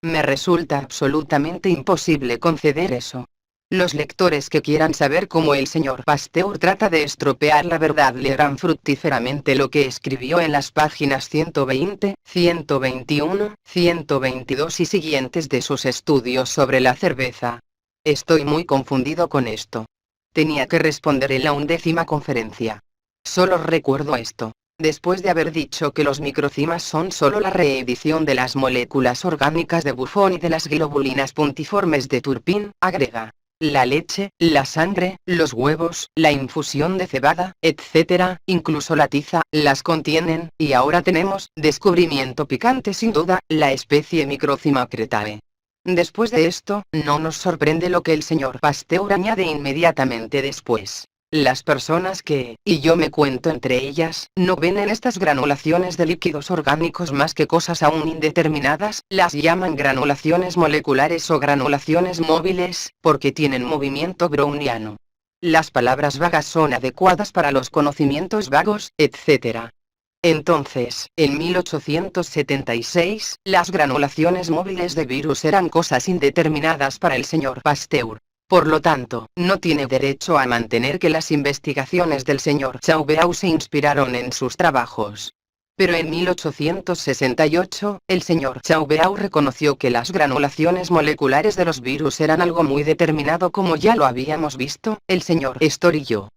Me resulta absolutamente imposible conceder eso. Los lectores que quieran saber cómo el señor Pasteur trata de estropear la verdad leerán fructíferamente lo que escribió en las páginas 120, 121, 122 y siguientes de sus estudios sobre la cerveza. Estoy muy confundido con esto. Tenía que responder en la 11ª conferencia. Solo recuerdo esto. Después de haber dicho que los microcimas son solo la reedición de las moléculas orgánicas de Buffon y de las globulinas puntiformes de Turpin, agrega: la leche, la sangre, los huevos, la infusión de cebada, etc., incluso la tiza, las contienen, y ahora tenemos, descubrimiento picante sin duda, la especie Microcima cretae. Después de esto, no nos sorprende lo que el señor Pasteur añade inmediatamente después. Las personas que, y yo me cuento entre ellas, no ven en estas granulaciones de líquidos orgánicos más que cosas aún indeterminadas, las llaman granulaciones moleculares o granulaciones móviles, porque tienen movimiento browniano. Las palabras vagas son adecuadas para los conocimientos vagos, etc. Entonces, en 1876, las granulaciones móviles de virus eran cosas indeterminadas para el señor Pasteur. Por lo tanto, no tiene derecho a mantener que las investigaciones del señor Chauveau se inspiraron en sus trabajos. Pero en 1868, el señor Chauveau reconoció que las granulaciones moleculares de los virus eran algo muy determinado como ya lo habíamos visto, el señor Storr y yo.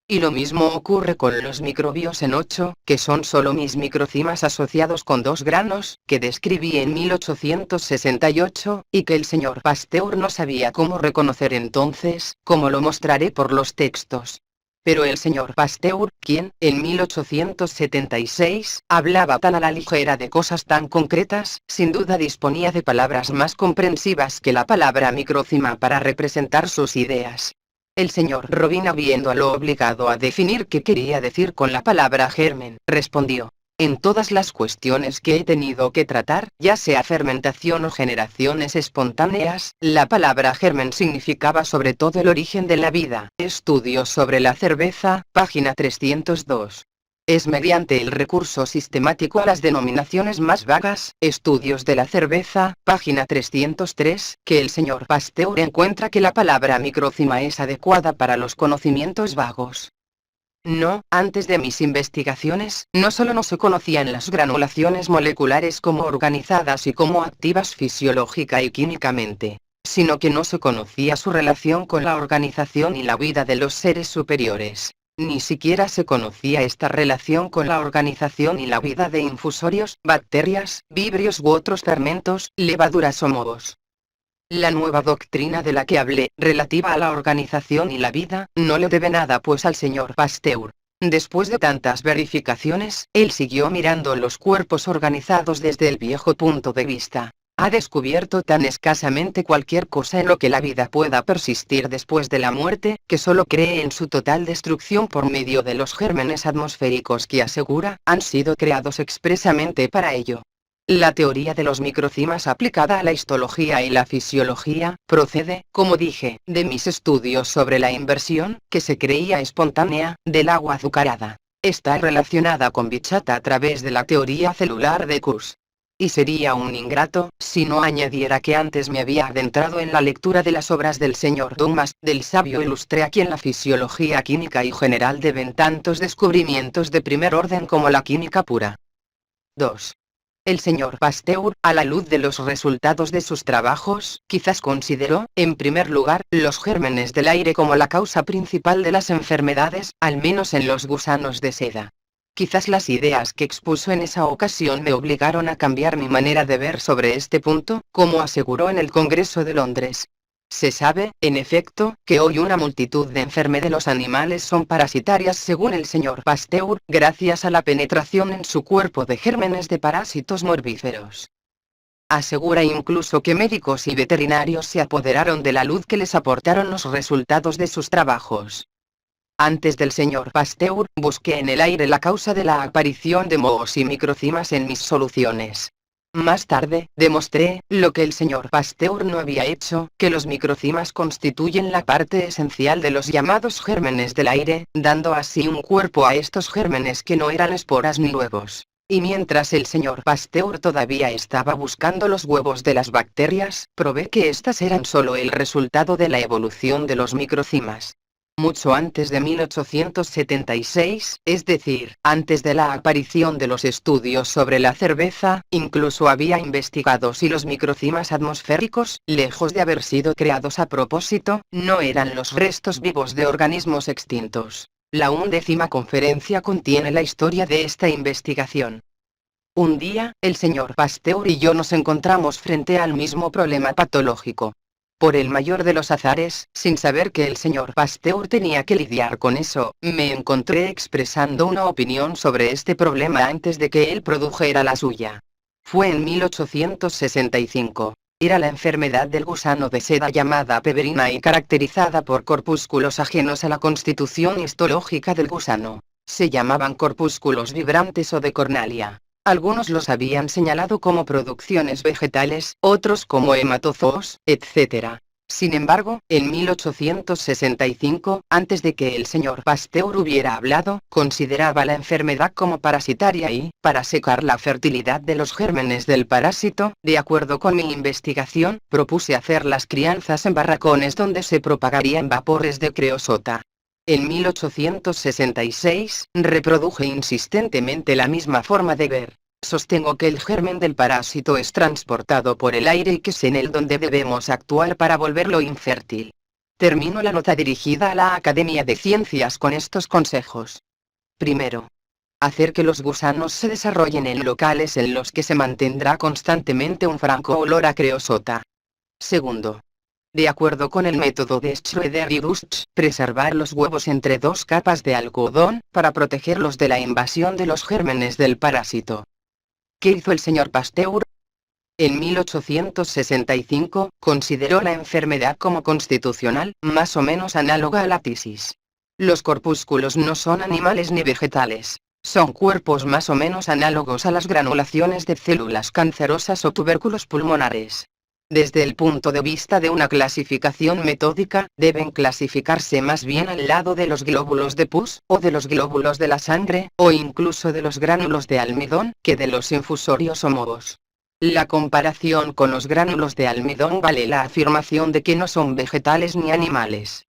Y lo mismo ocurre con los microbios en 8, que son solo mis microcimas asociados con 2 granos, que describí en 1868, y que el señor Pasteur no sabía cómo reconocer entonces, como lo mostraré por los textos. Pero el señor Pasteur, quien, en 1876, hablaba tan a la ligera de cosas tan concretas, sin duda disponía de palabras más comprensivas que la palabra microcima para representar sus ideas. El señor Robin, habiéndolo obligado a definir qué quería decir con la palabra germen, respondió: en todas las cuestiones que he tenido que tratar, ya sea fermentación o generaciones espontáneas, la palabra germen significaba sobre todo el origen de la vida. Estudios sobre la cerveza, página 302. Es mediante el recurso sistemático a las denominaciones más vagas, estudios de la cerveza, página 303, que el señor Pasteur encuentra que la palabra microcima es adecuada para los conocimientos vagos. No, antes de mis investigaciones, no solo no se conocían las granulaciones moleculares como organizadas y como activas fisiológica y químicamente, sino que no se conocía su relación con la organización y la vida de los seres superiores. Ni siquiera se conocía esta relación con la organización y la vida de infusorios, bacterias, vibrios u otros fermentos, levaduras o mohos. La nueva doctrina de la que hablé, relativa a la organización y la vida, no le debe nada pues al señor Pasteur. Después de tantas verificaciones, él siguió mirando los cuerpos organizados desde el viejo punto de vista. Ha descubierto tan escasamente cualquier cosa en lo que la vida pueda persistir después de la muerte, que solo cree en su total destrucción por medio de los gérmenes atmosféricos que asegura, han sido creados expresamente para ello. La teoría de los microcimas aplicada a la histología y la fisiología, procede, como dije, de mis estudios sobre la inversión, que se creía espontánea, del agua azucarada. Está relacionada con Bichat a través de la teoría celular de Kuss. Y sería un ingrato, si no añadiera que antes me había adentrado en la lectura de las obras del señor Dumas, del sabio ilustre a quien la fisiología química y general deben tantos descubrimientos de primer orden como la química pura. 2. El señor Pasteur, a la luz de los resultados de sus trabajos, quizás consideró, en primer lugar, los gérmenes del aire como la causa principal de las enfermedades, al menos en los gusanos de seda. Quizás las ideas que expuso en esa ocasión me obligaron a cambiar mi manera de ver sobre este punto, como aseguró en el Congreso de Londres. Se sabe, en efecto, que hoy una multitud de enfermedades de los animales son parasitarias según el señor Pasteur, gracias a la penetración en su cuerpo de gérmenes de parásitos morvíferos. Asegura incluso que médicos y veterinarios se apoderaron de la luz que les aportaron los resultados de sus trabajos. Antes del señor Pasteur, busqué en el aire la causa de la aparición de mohos y microcimas en mis soluciones. Más tarde, demostré, lo que el señor Pasteur no había hecho, que los microcimas constituyen la parte esencial de los llamados gérmenes del aire, dando así un cuerpo a estos gérmenes que no eran esporas ni huevos. Y mientras el señor Pasteur todavía estaba buscando los huevos de las bacterias, probé que éstas eran solo el resultado de la evolución de los microcimas. Mucho antes de 1876, es decir, antes de la aparición de los estudios sobre la cerveza, incluso había investigado si los microcimas atmosféricos, lejos de haber sido creados a propósito, no eran los restos vivos de organismos extintos. La 11ª conferencia contiene la historia de esta investigación. Un día, el señor Pasteur y yo nos encontramos frente al mismo problema patológico. Por el mayor de los azares, sin saber que el señor Pasteur tenía que lidiar con eso, me encontré expresando una opinión sobre este problema antes de que él produjera la suya. Fue en 1865. Era la enfermedad del gusano de seda llamada peberina y caracterizada por corpúsculos ajenos a la constitución histológica del gusano. Se llamaban corpúsculos vibrantes o de Cornalia. Algunos los habían señalado como producciones vegetales, otros como hematozoos, etc. Sin embargo, en 1865, antes de que el señor Pasteur hubiera hablado, consideraba la enfermedad como parasitaria y, para secar la fertilidad de los gérmenes del parásito, de acuerdo con mi investigación, propuse hacer las crianzas en barracones donde se propagarían vapores de creosota. En 1866, reproduje insistentemente la misma forma de ver. Sostengo que el germen del parásito es transportado por el aire y que es en él donde debemos actuar para volverlo infértil. Termino la nota dirigida a la Academia de Ciencias con estos consejos. Primero, hacer que los gusanos se desarrollen en locales en los que se mantendrá constantemente un franco olor a creosota. Segundo, de acuerdo con el método de Schroeder y Dusch, preservar los huevos entre 2 capas de algodón, para protegerlos de la invasión de los gérmenes del parásito. ¿Qué hizo el señor Pasteur? En 1865, consideró la enfermedad como constitucional, más o menos análoga a la tisis. Los corpúsculos no son animales ni vegetales. Son cuerpos más o menos análogos a las granulaciones de células cancerosas o tubérculos pulmonares. Desde el punto de vista de una clasificación metódica, deben clasificarse más bien al lado de los glóbulos de pus, o de los glóbulos de la sangre, o incluso de los gránulos de almidón, que de los infusorios o mohos. La comparación con los gránulos de almidón vale la afirmación de que no son vegetales ni animales.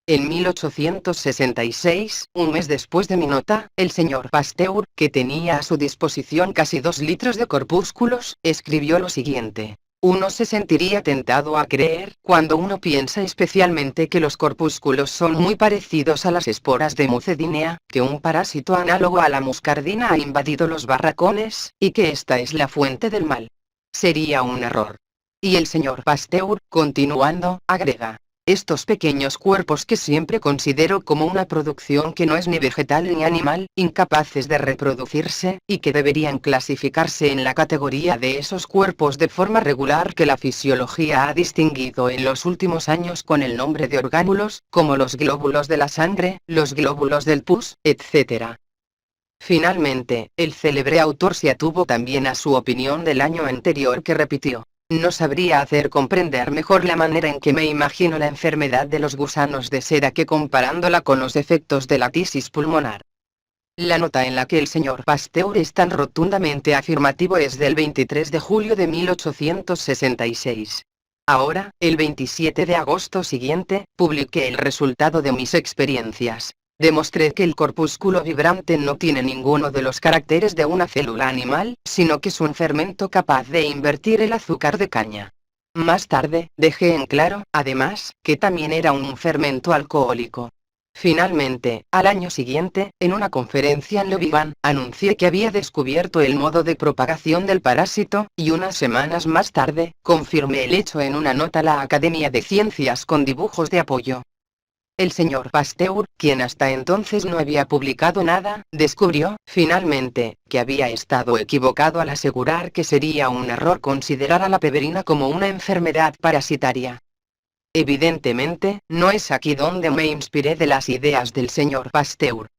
En 1866, un mes después de mi nota, el señor Pasteur, que tenía a su disposición casi 2 litros de corpúsculos, escribió lo siguiente. Uno se sentiría tentado a creer, cuando uno piensa especialmente que los corpúsculos son muy parecidos a las esporas de Mucedinea, que un parásito análogo a la muscardina ha invadido los barracones, y que esta es la fuente del mal. Sería un error. Y el señor Pasteur, continuando, agrega. Estos pequeños cuerpos que siempre considero como una producción que no es ni vegetal ni animal, incapaces de reproducirse, y que deberían clasificarse en la categoría de esos cuerpos de forma regular que la fisiología ha distinguido en los últimos años con el nombre de orgánulos, como los glóbulos de la sangre, los glóbulos del pus, etc. Finalmente, el célebre autor se atuvo también a su opinión del año anterior que repitió. No sabría hacer comprender mejor la manera en que me imagino la enfermedad de los gusanos de seda que comparándola con los efectos de la tisis pulmonar. La nota en la que el señor Pasteur es tan rotundamente afirmativo es del 23 de julio de 1866. Ahora, el 27 de agosto siguiente, publiqué el resultado de mis experiencias. Demostré que el corpúsculo vibrante no tiene ninguno de los caracteres de una célula animal, sino que es un fermento capaz de invertir el azúcar de caña. Más tarde, dejé en claro, además, que también era un fermento alcohólico. Finalmente, al año siguiente, en una conferencia en Löbejön, anuncié que había descubierto el modo de propagación del parásito, y unas semanas más tarde, confirmé el hecho en una nota a la Academia de Ciencias con dibujos de apoyo. El señor Pasteur, quien hasta entonces no había publicado nada, descubrió, finalmente, que había estado equivocado al asegurar que sería un error considerar a la peberina como una enfermedad parasitaria. Evidentemente, no es aquí donde me inspiré de las ideas del señor Pasteur.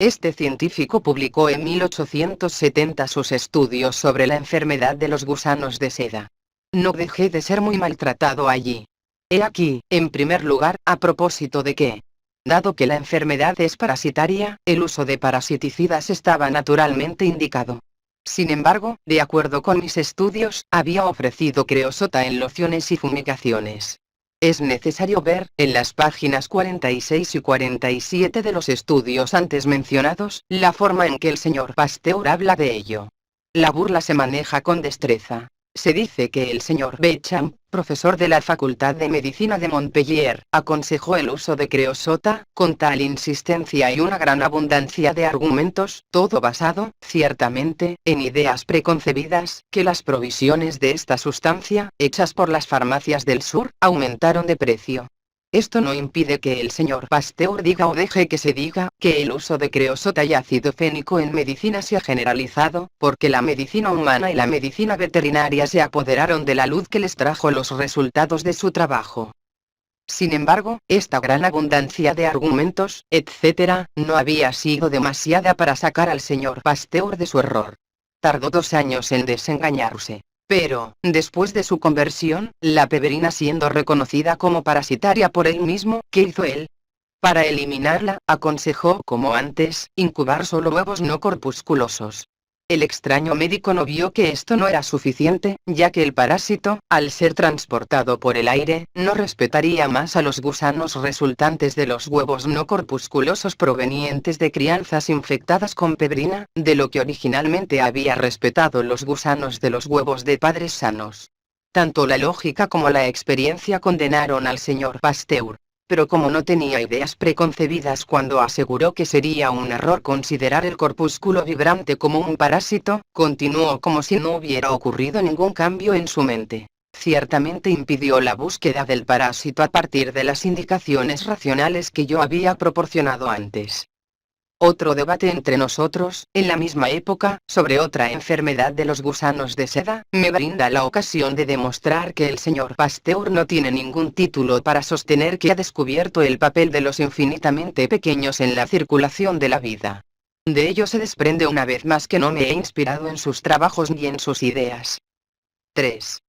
Este científico publicó en 1870 sus estudios sobre la enfermedad de los gusanos de seda. No dejé de ser muy maltratado allí. He aquí, en primer lugar, a propósito de que, dado que la enfermedad es parasitaria, el uso de parasiticidas estaba naturalmente indicado. Sin embargo, de acuerdo con mis estudios, había ofrecido creosota en lociones y fumigaciones. Es necesario ver, en las páginas 46 y 47 de los estudios antes mencionados, la forma en que el señor Pasteur habla de ello. La burla se maneja con destreza. Se dice que el señor Beauchamp, profesor de la Facultad de Medicina de Montpellier, aconsejó el uso de creosota, con tal insistencia y una gran abundancia de argumentos, todo basado, ciertamente, en ideas preconcebidas, que las provisiones de esta sustancia, hechas por las farmacias del sur, aumentaron de precio. Esto no impide que el señor Pasteur diga o deje que se diga, que el uso de creosota y ácido fénico en medicina se ha generalizado, porque la medicina humana y la medicina veterinaria se apoderaron de la luz que les trajo los resultados de su trabajo. Sin embargo, esta gran abundancia de argumentos, etc., no había sido demasiada para sacar al señor Pasteur de su error. Tardó 2 años en desengañarse. Pero, después de su conversión, la peberina siendo reconocida como parasitaria por él mismo, ¿qué hizo él? Para eliminarla, aconsejó, como antes, incubar solo huevos no corpusculosos. El extraño médico no vio que esto no era suficiente, ya que el parásito, al ser transportado por el aire, no respetaría más a los gusanos resultantes de los huevos no corpusculosos provenientes de crianzas infectadas con pebrina, de lo que originalmente había respetado los gusanos de los huevos de padres sanos. Tanto la lógica como la experiencia condenaron al señor Pasteur. Pero como no tenía ideas preconcebidas cuando aseguró que sería un error considerar el corpúsculo vibrante como un parásito, continuó como si no hubiera ocurrido ningún cambio en su mente. Ciertamente impidió la búsqueda del parásito a partir de las indicaciones racionales que yo había proporcionado antes. Otro debate entre nosotros, en la misma época, sobre otra enfermedad de los gusanos de seda, me brinda la ocasión de demostrar que el señor Pasteur no tiene ningún título para sostener que ha descubierto el papel de los infinitamente pequeños en la circulación de la vida. De ello se desprende una vez más que no me he inspirado en sus trabajos ni en sus ideas. 3.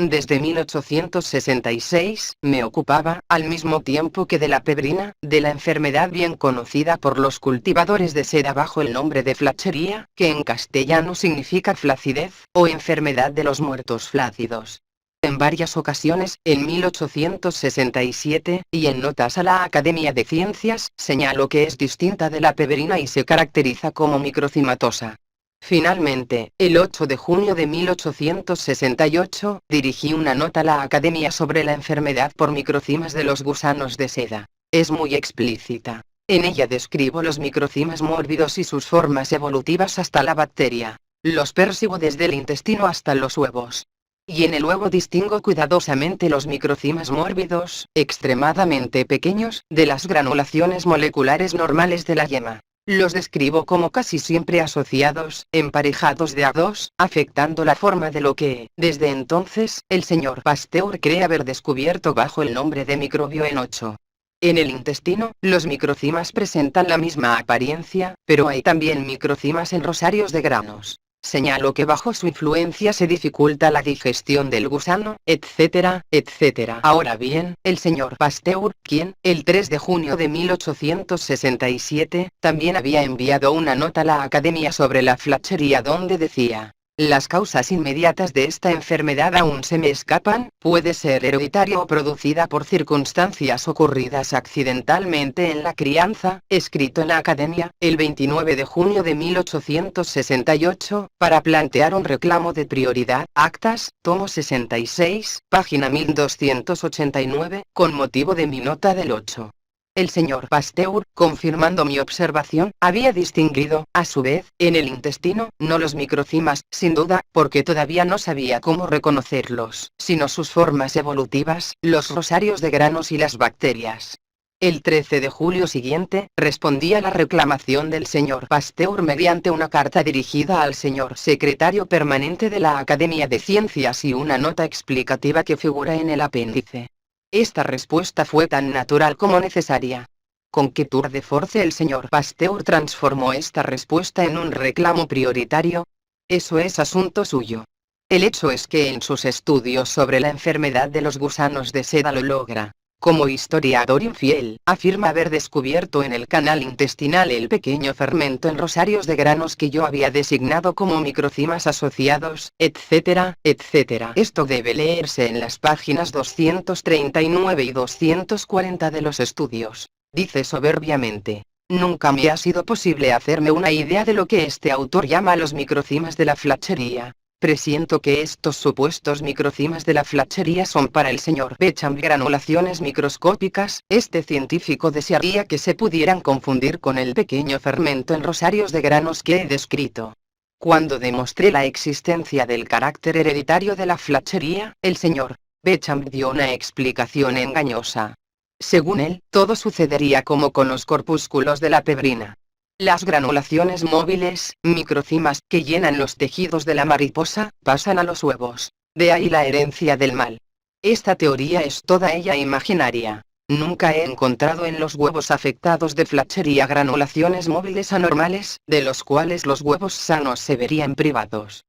Desde 1866, me ocupaba, al mismo tiempo que de la pebrina, de la enfermedad bien conocida por los cultivadores de seda bajo el nombre de flachería, que en castellano significa flacidez, o enfermedad de los muertos flácidos. En varias ocasiones, en 1867, y en notas a la Academia de Ciencias, señalo que es distinta de la pebrina y se caracteriza como microcimatosa. Finalmente, el 8 de junio de 1868, dirigí una nota a la Academia sobre la enfermedad por microcimas de los gusanos de seda. Es muy explícita. En ella describo los microcimas mórbidos y sus formas evolutivas hasta la bacteria. Los persigo desde el intestino hasta los huevos. Y en el huevo distingo cuidadosamente los microcimas mórbidos, extremadamente pequeños, de las granulaciones moleculares normales de la yema. Los describo como casi siempre asociados, emparejados de a dos, afectando la forma de lo que, desde entonces, el señor Pasteur cree haber descubierto bajo el nombre de microbio en 8. En el intestino, los microcimas presentan la misma apariencia, pero hay también microcimas en rosarios de granos. Señalo que bajo su influencia se dificulta la digestión del gusano, etcétera, etcétera. Ahora bien, el señor Pasteur, quien, el 3 de junio de 1867, también había enviado una nota a la Academia sobre la flachería donde decía: las causas inmediatas de esta enfermedad aún se me escapan, puede ser hereditaria o producida por circunstancias ocurridas accidentalmente en la crianza, escrito en la Academia, el 29 de junio de 1868, para plantear un reclamo de prioridad, actas, tomo 66, página 1289, con motivo de mi nota del 8. El señor Pasteur, confirmando mi observación, había distinguido, a su vez, en el intestino, no los microcimas, sin duda, porque todavía no sabía cómo reconocerlos, sino sus formas evolutivas, los rosarios de granos y las bacterias. El 13 de julio siguiente, respondí a la reclamación del señor Pasteur mediante una carta dirigida al señor secretario permanente de la Academia de Ciencias y una nota explicativa que figura en el apéndice. Esta respuesta fue tan natural como necesaria. Con qué tour de force el señor Pasteur transformó esta respuesta en un reclamo prioritario. Eso es asunto suyo. El hecho es que en sus estudios sobre la enfermedad de los gusanos de seda lo logra. Como historiador infiel, afirma haber descubierto en el canal intestinal el pequeño fermento en rosarios de granos que yo había designado como microcimas asociados, etcétera, etcétera. Esto debe leerse en las páginas 239 y 240 de los estudios. Dice soberbiamente: nunca me ha sido posible hacerme una idea de lo que este autor llama los microcimas de la flachería. Presiento que estos supuestos microcimas de la flachería son para el señor Bécham granulaciones microscópicas. Este científico desearía que se pudieran confundir con el pequeño fermento en rosarios de granos que he descrito. Cuando demostré la existencia del carácter hereditario de la flachería, el señor Bécham dio una explicación engañosa. Según él, todo sucedería como con los corpúsculos de la pebrina. Las granulaciones móviles, microcimas, que llenan los tejidos de la mariposa, pasan a los huevos. De ahí la herencia del mal. Esta teoría es toda ella imaginaria. Nunca he encontrado en los huevos afectados de flachería granulaciones móviles anormales, de los cuales los huevos sanos se verían privados.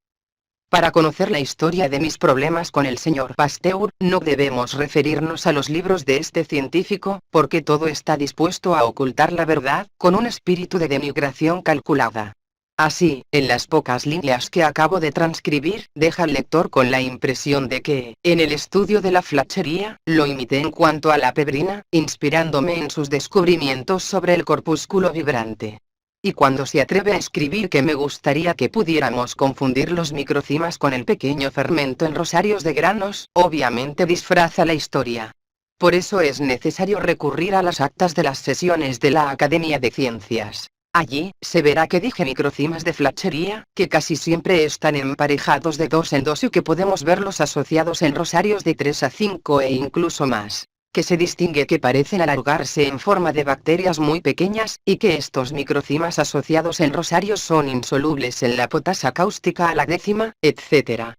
Para conocer la historia de mis problemas con el señor Pasteur, no debemos referirnos a los libros de este científico, porque todo está dispuesto a ocultar la verdad, con un espíritu de denigración calculada. Así, en las pocas líneas que acabo de transcribir, deja al lector con la impresión de que, en el estudio de la flachería, lo imité en cuanto a la pebrina, inspirándome en sus descubrimientos sobre el corpúsculo vibrante. Y cuando se atreve a escribir que me gustaría que pudiéramos confundir los microcimas con el pequeño fermento en rosarios de granos, obviamente disfraza la historia. Por eso es necesario recurrir a las actas de las sesiones de la Academia de Ciencias. Allí, se verá que dije microcimas de flachería, que casi siempre están emparejados de 2 en 2 y que podemos verlos asociados en rosarios de 3 a 5 e incluso más. Que se distingue que parecen alargarse en forma de bacterias muy pequeñas, y que estos microcimas asociados en rosarios son insolubles en la potasa cáustica a la 10ª, etc.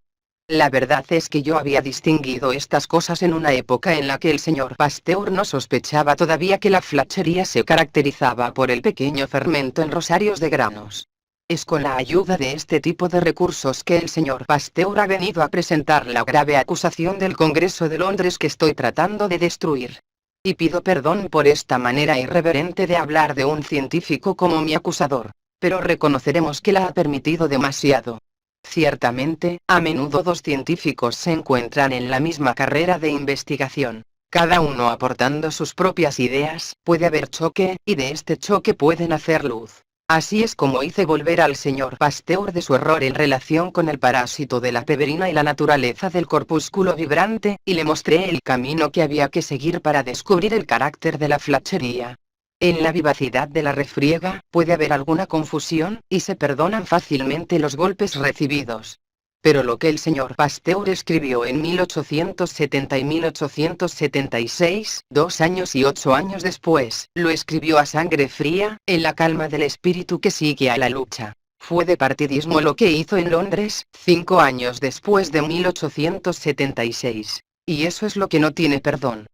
La verdad es que yo había distinguido estas cosas en una época en la que el señor Pasteur no sospechaba todavía que la flachería se caracterizaba por el pequeño fermento en rosarios de granos. Es con la ayuda de este tipo de recursos que el señor Pasteur ha venido a presentar la grave acusación del Congreso de Londres que estoy tratando de destruir. Y pido perdón por esta manera irreverente de hablar de un científico como mi acusador, pero reconoceremos que la ha permitido demasiado. Ciertamente, a menudo dos científicos se encuentran en la misma carrera de investigación. Cada uno aportando sus propias ideas, puede haber choque, y de este choque pueden hacer luz. Así es como hice volver al señor Pasteur de su error en relación con el parásito de la pebrina y la naturaleza del corpúsculo vibrante, y le mostré el camino que había que seguir para descubrir el carácter de la flachería. En la vivacidad de la refriega, puede haber alguna confusión, y se perdonan fácilmente los golpes recibidos. Pero lo que el señor Pasteur escribió en 1870 y 1876, 2 años y 8 años después, lo escribió a sangre fría, en la calma del espíritu que sigue a la lucha. Fue de partidismo lo que hizo en Londres, 5 años después de 1876. Y eso es lo que no tiene perdón.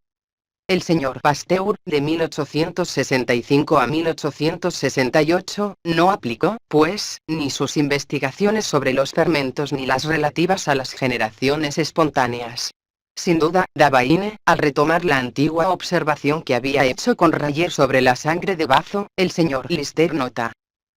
El señor Pasteur, de 1865 a 1868, no aplicó, pues, ni sus investigaciones sobre los fermentos ni las relativas a las generaciones espontáneas. Sin duda, Davaine, al retomar la antigua observación que había hecho con Rayer sobre la sangre de bazo, el señor Lister nota.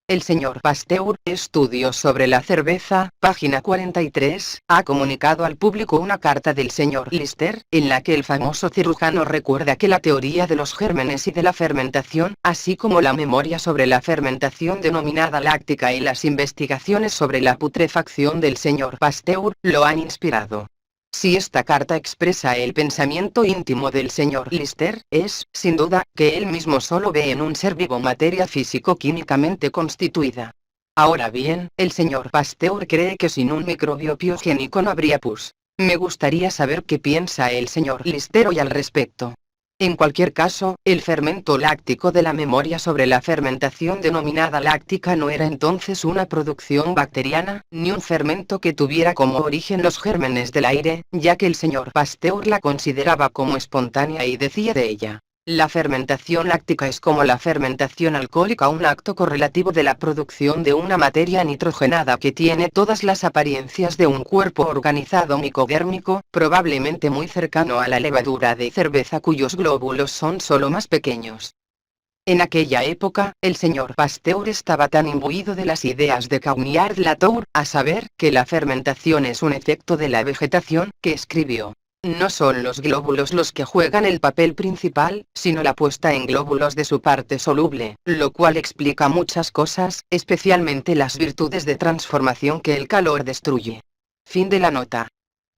El señor Pasteur, Estudios sobre la cerveza, página 43, ha comunicado al público una carta del señor Lister, en la que el famoso cirujano recuerda que la teoría de los gérmenes y de la fermentación, así como la memoria sobre la fermentación denominada láctica y las investigaciones sobre la putrefacción del señor Pasteur, lo han inspirado. Si esta carta expresa el pensamiento íntimo del señor Lister, es, sin duda, que él mismo solo ve en un ser vivo materia físico-químicamente constituida. Ahora bien, el señor Pasteur cree que sin un microbio biogénico no habría pus. Me gustaría saber qué piensa el señor Lister hoy al respecto. En cualquier caso, el fermento láctico de la memoria sobre la fermentación denominada láctica no era entonces una producción bacteriana, ni un fermento que tuviera como origen los gérmenes del aire, ya que el señor Pasteur la consideraba como espontánea y decía de ella: la fermentación láctica es como la fermentación alcohólica, un acto correlativo de la producción de una materia nitrogenada que tiene todas las apariencias de un cuerpo organizado micodérmico, probablemente muy cercano a la levadura de cerveza cuyos glóbulos son solo más pequeños. En aquella época, el señor Pasteur estaba tan imbuido de las ideas de Caugnard-Latour, a saber, que la fermentación es un efecto de la vegetación, que escribió: no son los glóbulos los que juegan el papel principal, sino la puesta en glóbulos de su parte soluble, lo cual explica muchas cosas, especialmente las virtudes de transformación que el calor destruye. Fin de la nota.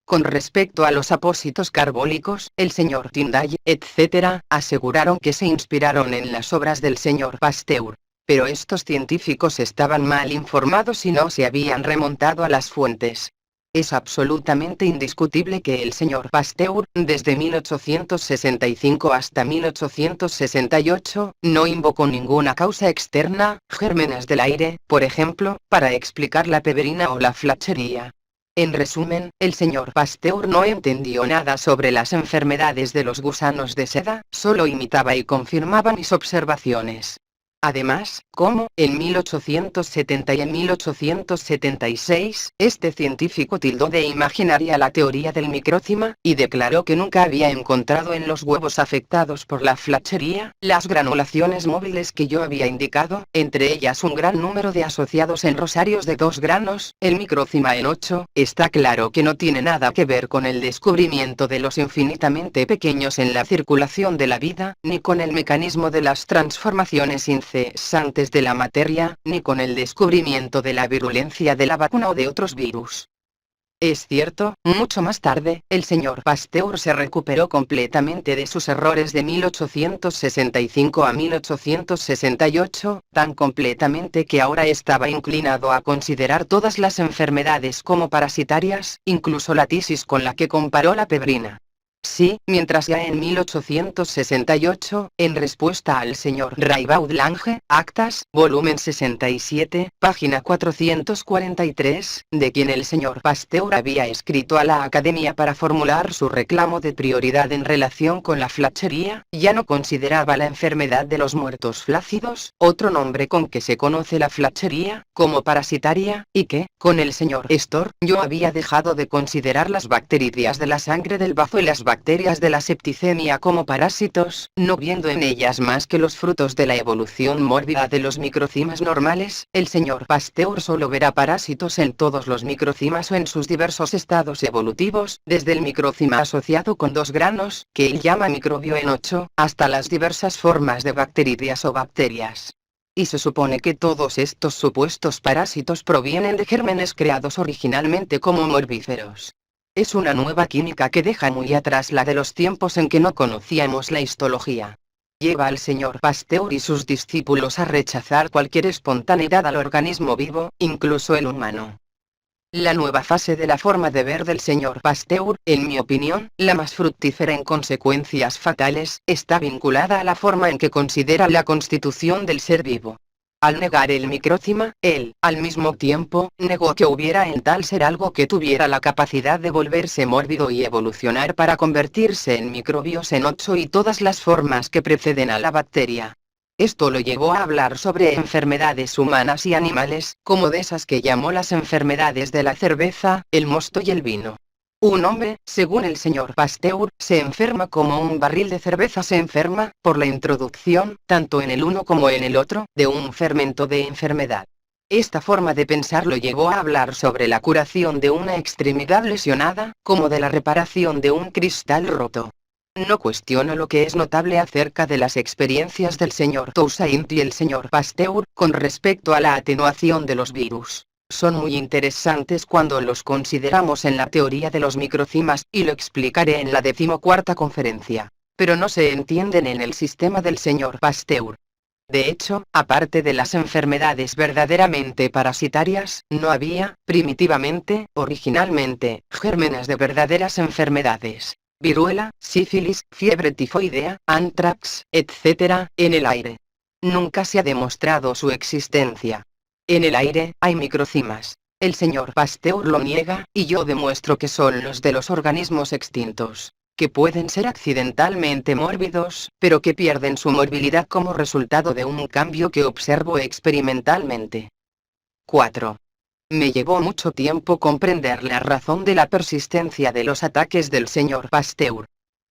Con respecto a los apósitos carbólicos, el señor Tyndall, etc., aseguraron que se inspiraron en las obras del señor Pasteur. Pero estos científicos estaban mal informados y no se habían remontado a las fuentes. Es absolutamente indiscutible que el señor Pasteur, desde 1865 hasta 1868, no invocó ninguna causa externa, gérmenes del aire, por ejemplo, para explicar la pebrina o la flachería. En resumen, el señor Pasteur no entendió nada sobre las enfermedades de los gusanos de seda, solo imitaba y confirmaba mis observaciones. Además, como, en 1870 y en 1876, este científico tildó de imaginaria la teoría del micrócima, y declaró que nunca había encontrado en los huevos afectados por la flachería, las granulaciones móviles que yo había indicado, entre ellas un gran número de asociados en rosarios de 2 granos, el micrócima en 8, está claro que no tiene nada que ver con el descubrimiento de los infinitamente pequeños en la circulación de la vida, ni con el mecanismo de las transformaciones cesantes de la materia, ni con el descubrimiento de la virulencia de la vacuna o de otros virus. Es cierto, mucho más tarde, el señor Pasteur se recuperó completamente de sus errores de 1865 a 1868, tan completamente que ahora estaba inclinado a considerar todas las enfermedades como parasitarias, incluso la tisis con la que comparó la pebrina. Sí, mientras ya en 1868, en respuesta al señor Raybaud Lange, Actas, volumen 67, página 443, de quien el señor Pasteur había escrito a la Academia para formular su reclamo de prioridad en relación con la flachería, ya no consideraba la enfermedad de los muertos flácidos, otro nombre con que se conoce la flachería, como parasitaria, y que, con el señor Storr, yo había dejado de considerar las bacteridias de la sangre del bazo y las bacterias de la septicemia como parásitos, no viendo en ellas más que los frutos de la evolución mórbida de los microcimas normales. El señor Pasteur solo verá parásitos en todos los microcimas o en sus diversos estados evolutivos, desde el microcima asociado con 2 granos, que él llama microbio en 8, hasta las diversas formas de bacteridias o bacterias. Y se supone que todos estos supuestos parásitos provienen de gérmenes creados originalmente como morbíferos. Es una nueva química que deja muy atrás la de los tiempos en que no conocíamos la histología. Lleva al señor Pasteur y sus discípulos a rechazar cualquier espontaneidad al organismo vivo, incluso el humano. La nueva fase de la forma de ver del señor Pasteur, en mi opinión, la más fructífera en consecuencias fatales, está vinculada a la forma en que considera la constitución del ser vivo. Al negar el micrócima, él, al mismo tiempo, negó que hubiera en tal ser algo que tuviera la capacidad de volverse mórbido y evolucionar para convertirse en microbios en 8 y todas las formas que preceden a la bacteria. Esto lo llevó a hablar sobre enfermedades humanas y animales, como de esas que llamó las enfermedades de la cerveza, el mosto y el vino. Un hombre, según el señor Pasteur, se enferma como un barril de cerveza se enferma, por la introducción, tanto en el uno como en el otro, de un fermento de enfermedad. Esta forma de pensar lo llevó a hablar sobre la curación de una extremidad lesionada, como de la reparación de un cristal roto. No cuestiono lo que es notable acerca de las experiencias del señor Toussaint y el señor Pasteur, con respecto a la atenuación de los virus. son muy interesantes cuando los consideramos en la teoría de los microclimas, y lo explicaré en la 14ª conferencia. Pero no se entienden en el sistema del señor Pasteur. De hecho, aparte de las enfermedades verdaderamente parasitarias, no había, primitivamente, originalmente, gérmenes de verdaderas enfermedades. Viruela, sífilis, fiebre tifoidea, antrax, etc., en el aire. Nunca se ha demostrado su existencia. En el aire, hay microclimas. El señor Pasteur lo niega, y yo demuestro que son los de los organismos extintos, que pueden ser accidentalmente mórbidos, pero que pierden su morbilidad como resultado de un cambio que observo experimentalmente. 4. Me llevó mucho tiempo comprender la razón de la persistencia de los ataques del señor Pasteur.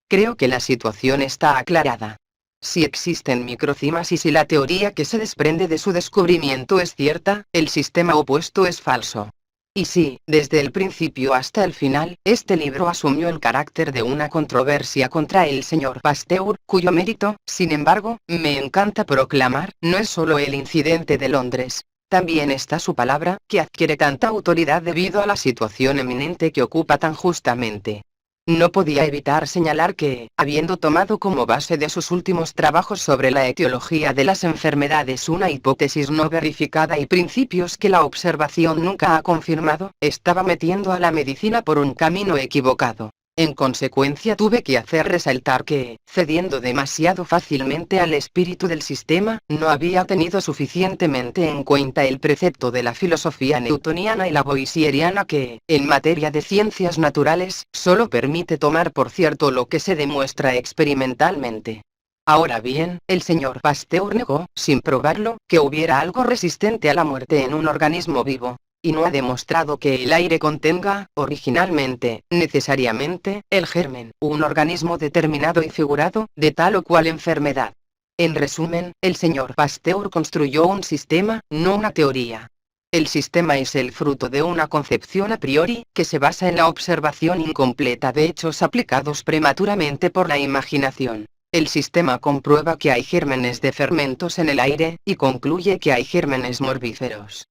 Creo que la situación está aclarada. Si existen microclimas y si la teoría que se desprende de su descubrimiento es cierta, el sistema opuesto es falso. Y sí, desde el principio hasta el final, este libro asumió el carácter de una controversia contra el señor Pasteur, cuyo mérito, sin embargo, me encanta proclamar, no es solo el incidente de Londres. También está su palabra, que adquiere tanta autoridad debido a la situación eminente que ocupa tan justamente. No podía evitar señalar que, habiendo tomado como base de sus últimos trabajos sobre la etiología de las enfermedades una hipótesis no verificada y principios que la observación nunca ha confirmado, estaba metiendo a la medicina por un camino equivocado. En consecuencia tuve que hacer resaltar que, cediendo demasiado fácilmente al espíritu del sistema, no había tenido suficientemente en cuenta el precepto de la filosofía newtoniana y lavoisieriana que, en materia de ciencias naturales, solo permite tomar por cierto lo que se demuestra experimentalmente. Ahora bien, el señor Pasteur negó, sin probarlo, que hubiera algo resistente a la muerte en un organismo vivo. Y no ha demostrado que el aire contenga, originalmente, necesariamente, el germen, un organismo determinado y figurado, de tal o cual enfermedad. En resumen, el señor Pasteur construyó un sistema, no una teoría. El sistema es el fruto de una concepción a priori, que se basa en la observación incompleta de hechos aplicados prematuramente por la imaginación. El sistema comprueba que hay gérmenes de fermentos en el aire, y concluye que hay gérmenes morbíferos.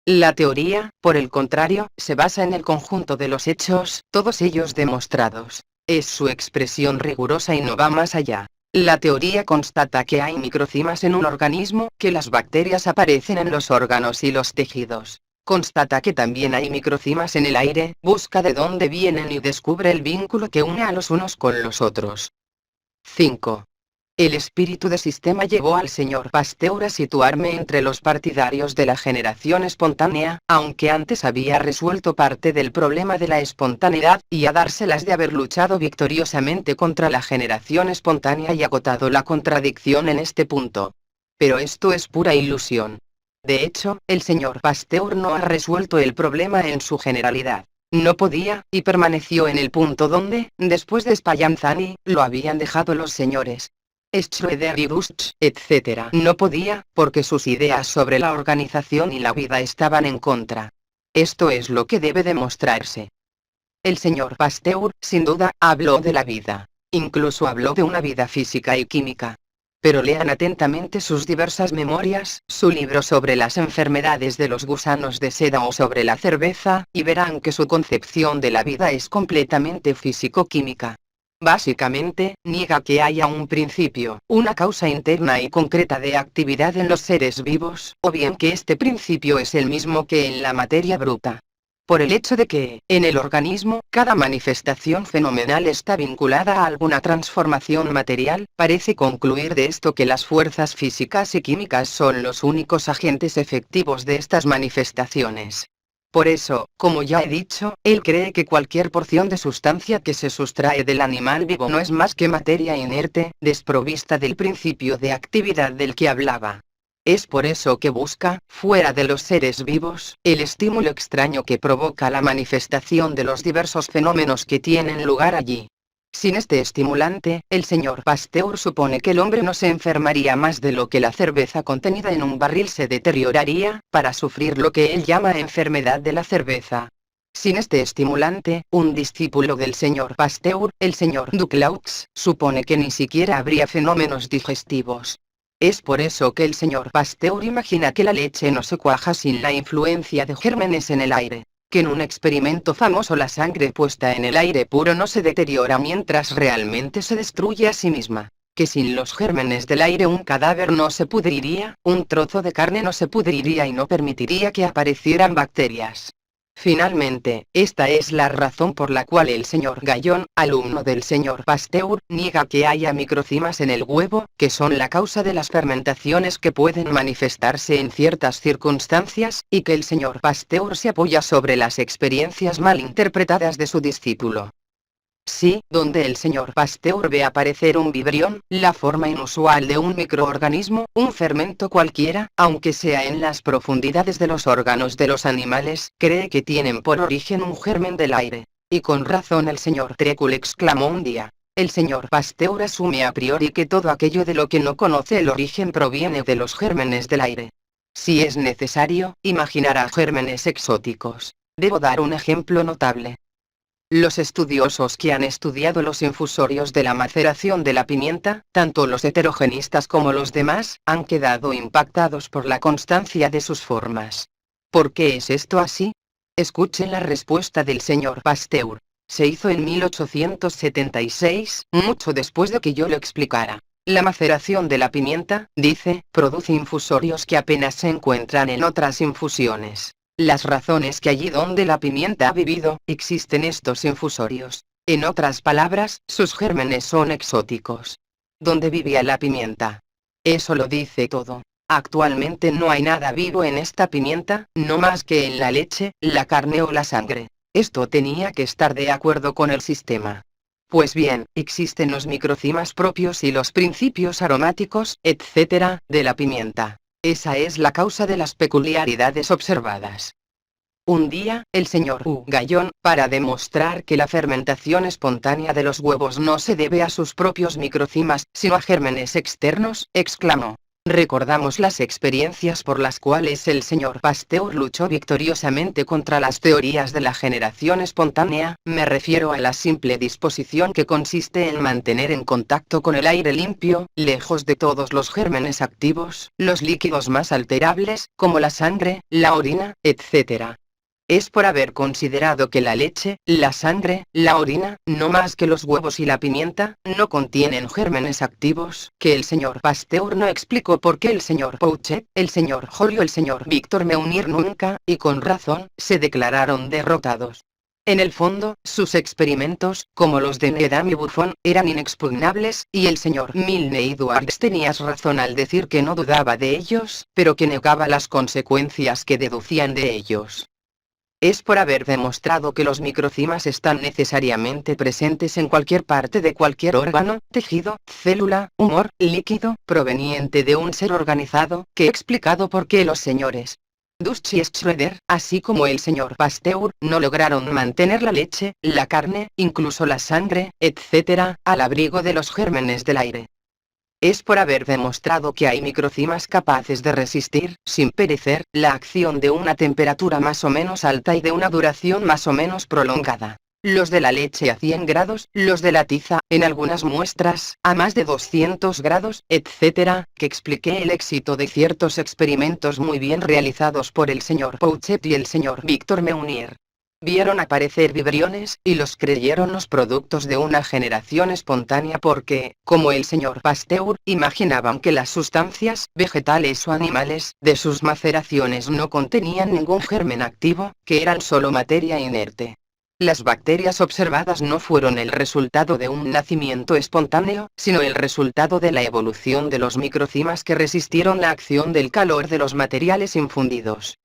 La teoría, por el contrario, se basa en el conjunto de los hechos, todos ellos demostrados. Es su expresión rigurosa y no va más allá. La teoría constata que hay microclimas en un organismo, que las bacterias aparecen en los órganos y los tejidos. Constata que también hay microclimas en el aire, busca de dónde vienen y descubre el vínculo que une a los unos con los otros. 5. El espíritu de sistema llevó al señor Pasteur a situarme entre los partidarios de la generación espontánea, aunque antes había resuelto parte del problema de la espontaneidad, y a dárselas de haber luchado victoriosamente contra la generación espontánea y agotado la contradicción en este punto. Pero esto es pura ilusión. De hecho, el señor Pasteur no ha resuelto el problema en su generalidad. No podía, y permaneció en el punto donde, después de Spallanzani, lo habían dejado los señores Schroeder y Busch, etc. No podía, porque sus ideas sobre la organización y la vida estaban en contra. Esto es lo que debe demostrarse. El señor Pasteur, sin duda, habló de la vida. Incluso habló de una vida física y química. Pero lean atentamente sus diversas memorias, su libro sobre las enfermedades de los gusanos de seda o sobre la cerveza, y verán que su concepción de la vida es completamente físico-química. Básicamente, niega que haya un principio, una causa interna y concreta de actividad en los seres vivos, o bien que este principio es el mismo que en la materia bruta. Por el hecho de que, en el organismo, cada manifestación fenomenal está vinculada a alguna transformación material, parece concluir de esto que las fuerzas físicas y químicas son los únicos agentes efectivos de estas manifestaciones. Por eso, como ya he dicho, él cree que cualquier porción de sustancia que se sustrae del animal vivo no es más que materia inerte, desprovista del principio de actividad del que hablaba. Es por eso que busca, fuera de los seres vivos, el estímulo extraño que provoca la manifestación de los diversos fenómenos que tienen lugar allí. Sin este estimulante, el señor Pasteur supone que el hombre no se enfermaría más de lo que la cerveza contenida en un barril se deterioraría, para sufrir lo que él llama enfermedad de la cerveza. Sin este estimulante, un discípulo del señor Pasteur, el señor Duclaux, supone que ni siquiera habría fenómenos digestivos. Es por eso que el señor Pasteur imagina que la leche no se cuaja sin la influencia de gérmenes en el aire, que en un experimento famoso la sangre puesta en el aire puro no se deteriora mientras realmente se destruye a sí misma, que sin los gérmenes del aire un cadáver no se pudriría, un trozo de carne no se pudriría y no permitiría que aparecieran bacterias. Finalmente, esta es la razón por la cual el señor Gallon, alumno del señor Pasteur, niega que haya microcimas en el huevo, que son la causa de las fermentaciones que pueden manifestarse en ciertas circunstancias, y que el señor Pasteur se apoya sobre las experiencias mal interpretadas de su discípulo. Sí, donde el señor Pasteur ve aparecer un vibrión, la forma inusual de un microorganismo, un fermento cualquiera, aunque sea en las profundidades de los órganos de los animales, cree que tienen por origen un germen del aire. Y con razón el señor Trécul exclamó un día. El señor Pasteur asume a priori que todo aquello de lo que no conoce el origen proviene de los gérmenes del aire. Si es necesario, imaginará gérmenes exóticos. Debo dar un ejemplo notable. Los estudiosos que han estudiado los infusorios de la maceración de la pimienta, tanto los heterogenistas como los demás, han quedado impactados por la constancia de sus formas. ¿Por qué es esto así? Escuchen la respuesta del señor Pasteur. Se hizo en 1876, mucho después de que yo lo explicara. La maceración de la pimienta, dice, produce infusorios que apenas se encuentran en otras infusiones. Las razones que allí donde la pimienta ha vivido, existen estos infusorios. En otras palabras, sus gérmenes son exóticos. ¿Dónde vivía la pimienta? Eso lo dice todo. Actualmente no hay nada vivo en esta pimienta, no más que en la leche, la carne o la sangre. Esto tenía que estar de acuerdo con el sistema. Pues bien, existen los microcimas propios y los principios aromáticos, etc., de la pimienta. Esa es la causa de las peculiaridades observadas. Un día, el señor Gallon, para demostrar que la fermentación espontánea de los huevos no se debe a sus propios microcimas, sino a gérmenes externos, exclamó. Recordamos las experiencias por las cuales el señor Pasteur luchó victoriosamente contra las teorías de la generación espontánea, me refiero a la simple disposición que consiste en mantener en contacto con el aire limpio, lejos de todos los gérmenes activos, los líquidos más alterables, como la sangre, la orina, etc. Es por haber considerado que la leche, la sangre, la orina, no más que los huevos y la pimienta, no contienen gérmenes activos, que el señor Pasteur no explicó por qué el señor Pouchet, el señor Joliot, el señor Victor Meunier nunca, y con razón, se declararon derrotados. En el fondo, sus experimentos, como los de Needham y Buffon, eran inexpugnables, y el señor Milne Edwards tenía razón al decir que no dudaba de ellos, pero que negaba las consecuencias que deducían de ellos. Es por haber demostrado que los microcimas están necesariamente presentes en cualquier parte de cualquier órgano, tejido, célula, humor, líquido, proveniente de un ser organizado, que he explicado por qué los señores Dust y Schroeder, así como el señor Pasteur, no lograron mantener la leche, la carne, incluso la sangre, etc., al abrigo de los gérmenes del aire. Es por haber demostrado que hay microcimas capaces de resistir, sin perecer, la acción de una temperatura más o menos alta y de una duración más o menos prolongada. Los de la leche a 100 grados, los de la tiza, en algunas muestras, a más de 200 grados, etc., que expliqué el éxito de ciertos experimentos muy bien realizados por el señor Pouchet y el señor Victor Meunier. Vieron aparecer vibriones, y los creyeron los productos de una generación espontánea porque, como el señor Pasteur, imaginaban que las sustancias, vegetales o animales, de sus maceraciones no contenían ningún germen activo, que eran solo materia inerte. Las bacterias observadas no fueron el resultado de un nacimiento espontáneo, sino el resultado de la evolución de los microcimas que resistieron la acción del calor de los materiales infundidos.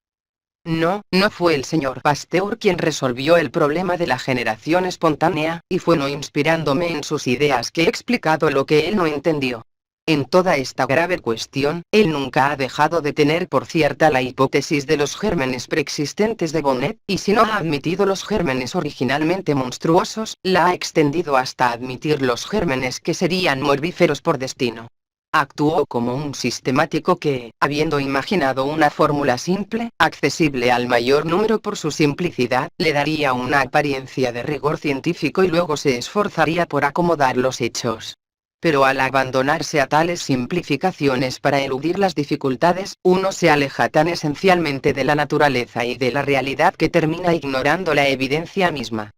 No fue el señor Pasteur quien resolvió el problema de la generación espontánea, y fue no inspirándome en sus ideas que he explicado lo que él no entendió. En toda esta grave cuestión, él nunca ha dejado de tener por cierta la hipótesis de los gérmenes preexistentes de Bonnet, y si no ha admitido los gérmenes originalmente monstruosos, la ha extendido hasta admitir los gérmenes que serían morvíferos por destino. Actuó como un sistemático que, habiendo imaginado una fórmula simple, accesible al mayor número por su simplicidad, le daría una apariencia de rigor científico y luego se esforzaría por acomodar los hechos. Pero al abandonarse a tales simplificaciones para eludir las dificultades, uno se aleja tan esencialmente de la naturaleza y de la realidad que termina ignorando la evidencia misma.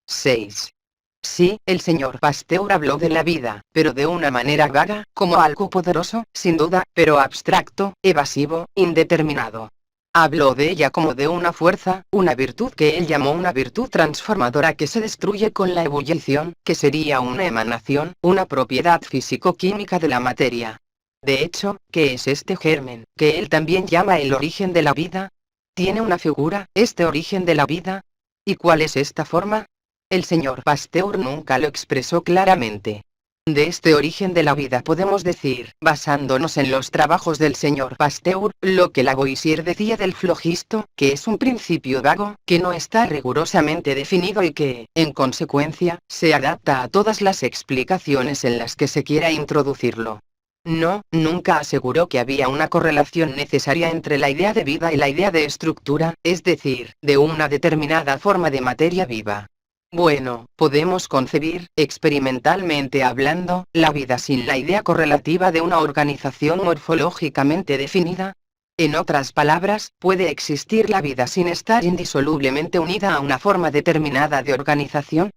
6. Sí, el señor Pasteur habló de la vida, pero de una manera vaga, como algo poderoso, sin duda, pero abstracto, evasivo, indeterminado. Habló de ella como de una fuerza, una virtud que él llamó una virtud transformadora que se destruye con la ebullición, que sería una emanación, una propiedad físico-química de la materia. De hecho, ¿qué es este germen, que él también llama el origen de la vida? ¿Tiene una figura, este origen de la vida? ¿Y cuál es esta forma? El señor Pasteur nunca lo expresó claramente. De este origen de la vida podemos decir, basándonos en los trabajos del señor Pasteur, lo que Lavoisier decía del flogisto, que es un principio vago, que no está rigurosamente definido y que, en consecuencia, se adapta a todas las explicaciones en las que se quiera introducirlo. No, nunca aseguró que había una correlación necesaria entre la idea de vida y la idea de estructura, es decir, de una determinada forma de materia viva. Bueno, podemos concebir, experimentalmente hablando, la vida sin la idea correlativa de una organización morfológicamente definida. En otras palabras, ¿puede existir la vida sin estar indisolublemente unida a una forma determinada de organización?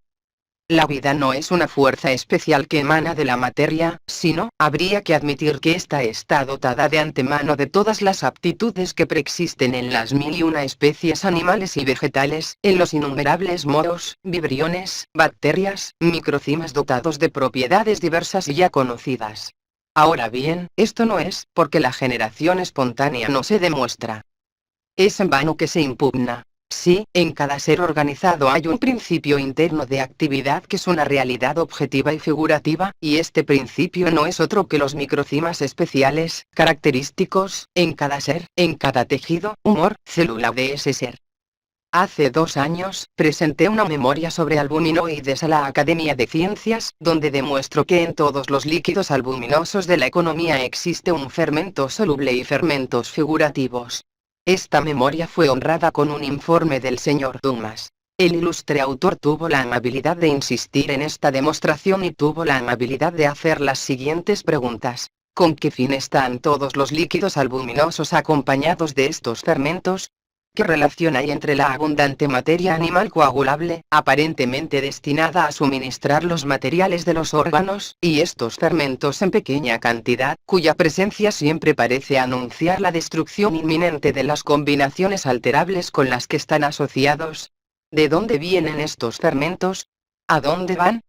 La vida no es una fuerza especial que emana de la materia, sino, habría que admitir que ésta está dotada de antemano de todas las aptitudes que preexisten en las mil y una especies animales y vegetales, en los innumerables moros, vibriones, bacterias, microcimas dotados de propiedades diversas y ya conocidas. Ahora bien, esto no es, porque la generación espontánea no se demuestra. Es en vano que se impugna. Sí, en cada ser organizado hay un principio interno de actividad que es una realidad objetiva y figurativa, y este principio no es otro que los microcimas especiales, característicos, en cada ser, en cada tejido, humor, célula de ese ser. Hace 2 años, presenté una memoria sobre albuminoides a la Academia de Ciencias, donde demuestro que en todos los líquidos albuminosos de la economía existe un fermento soluble y fermentos figurativos. Esta memoria fue honrada con un informe del señor Dumas. El ilustre autor tuvo la amabilidad de insistir en esta demostración y tuvo la amabilidad de hacer las siguientes preguntas. ¿Con qué fin están todos los líquidos albuminosos acompañados de estos fermentos? ¿Qué relación hay entre la abundante materia animal coagulable, aparentemente destinada a suministrar los materiales de los órganos, y estos fermentos en pequeña cantidad, cuya presencia siempre parece anunciar la destrucción inminente de las combinaciones alterables con las que están asociados? ¿De dónde vienen estos fermentos? ¿A dónde van?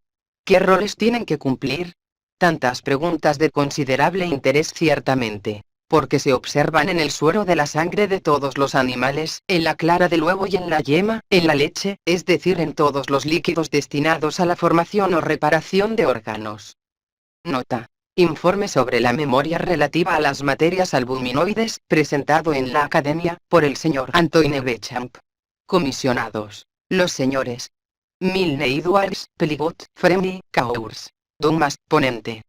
¿Qué roles tienen que cumplir? Tantas preguntas de considerable interés ciertamente, porque se observan en el suero de la sangre de todos los animales, en la clara del huevo y en la yema, en la leche, es decir, en todos los líquidos destinados a la formación o reparación de órganos. Nota. Informe sobre la memoria relativa a las materias albuminoides, presentado en la Academia, por el señor Antoine Béchamp. Comisionados: los señores Milne Edwards, Peligot, Fremley, Cowers. Dumas, ponente.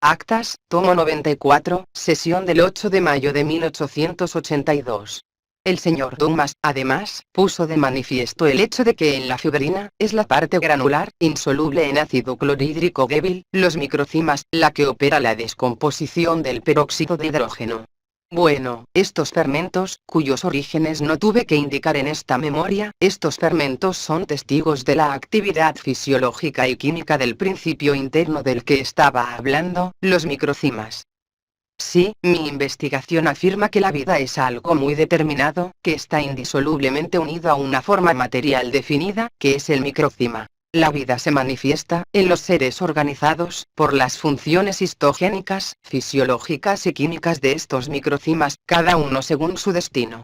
Actas, tomo 94, sesión del 8 de mayo de 1882. El señor Dumas, además, puso de manifiesto el hecho de que en la fibrina, es la parte granular, insoluble en ácido clorhídrico débil, los microcimas, la que opera la descomposición del peróxido de hidrógeno. Bueno, estos fermentos, cuyos orígenes no tuve que indicar en esta memoria, estos fermentos son testigos de la actividad fisiológica y química del principio interno del que estaba hablando, los microcimas. Sí, mi investigación afirma que la vida es algo muy determinado, que está indisolublemente unido a una forma material definida, que es el microcima. La vida se manifiesta, en los seres organizados, por las funciones histogénicas, fisiológicas y químicas de estos microcimas, cada uno según su destino.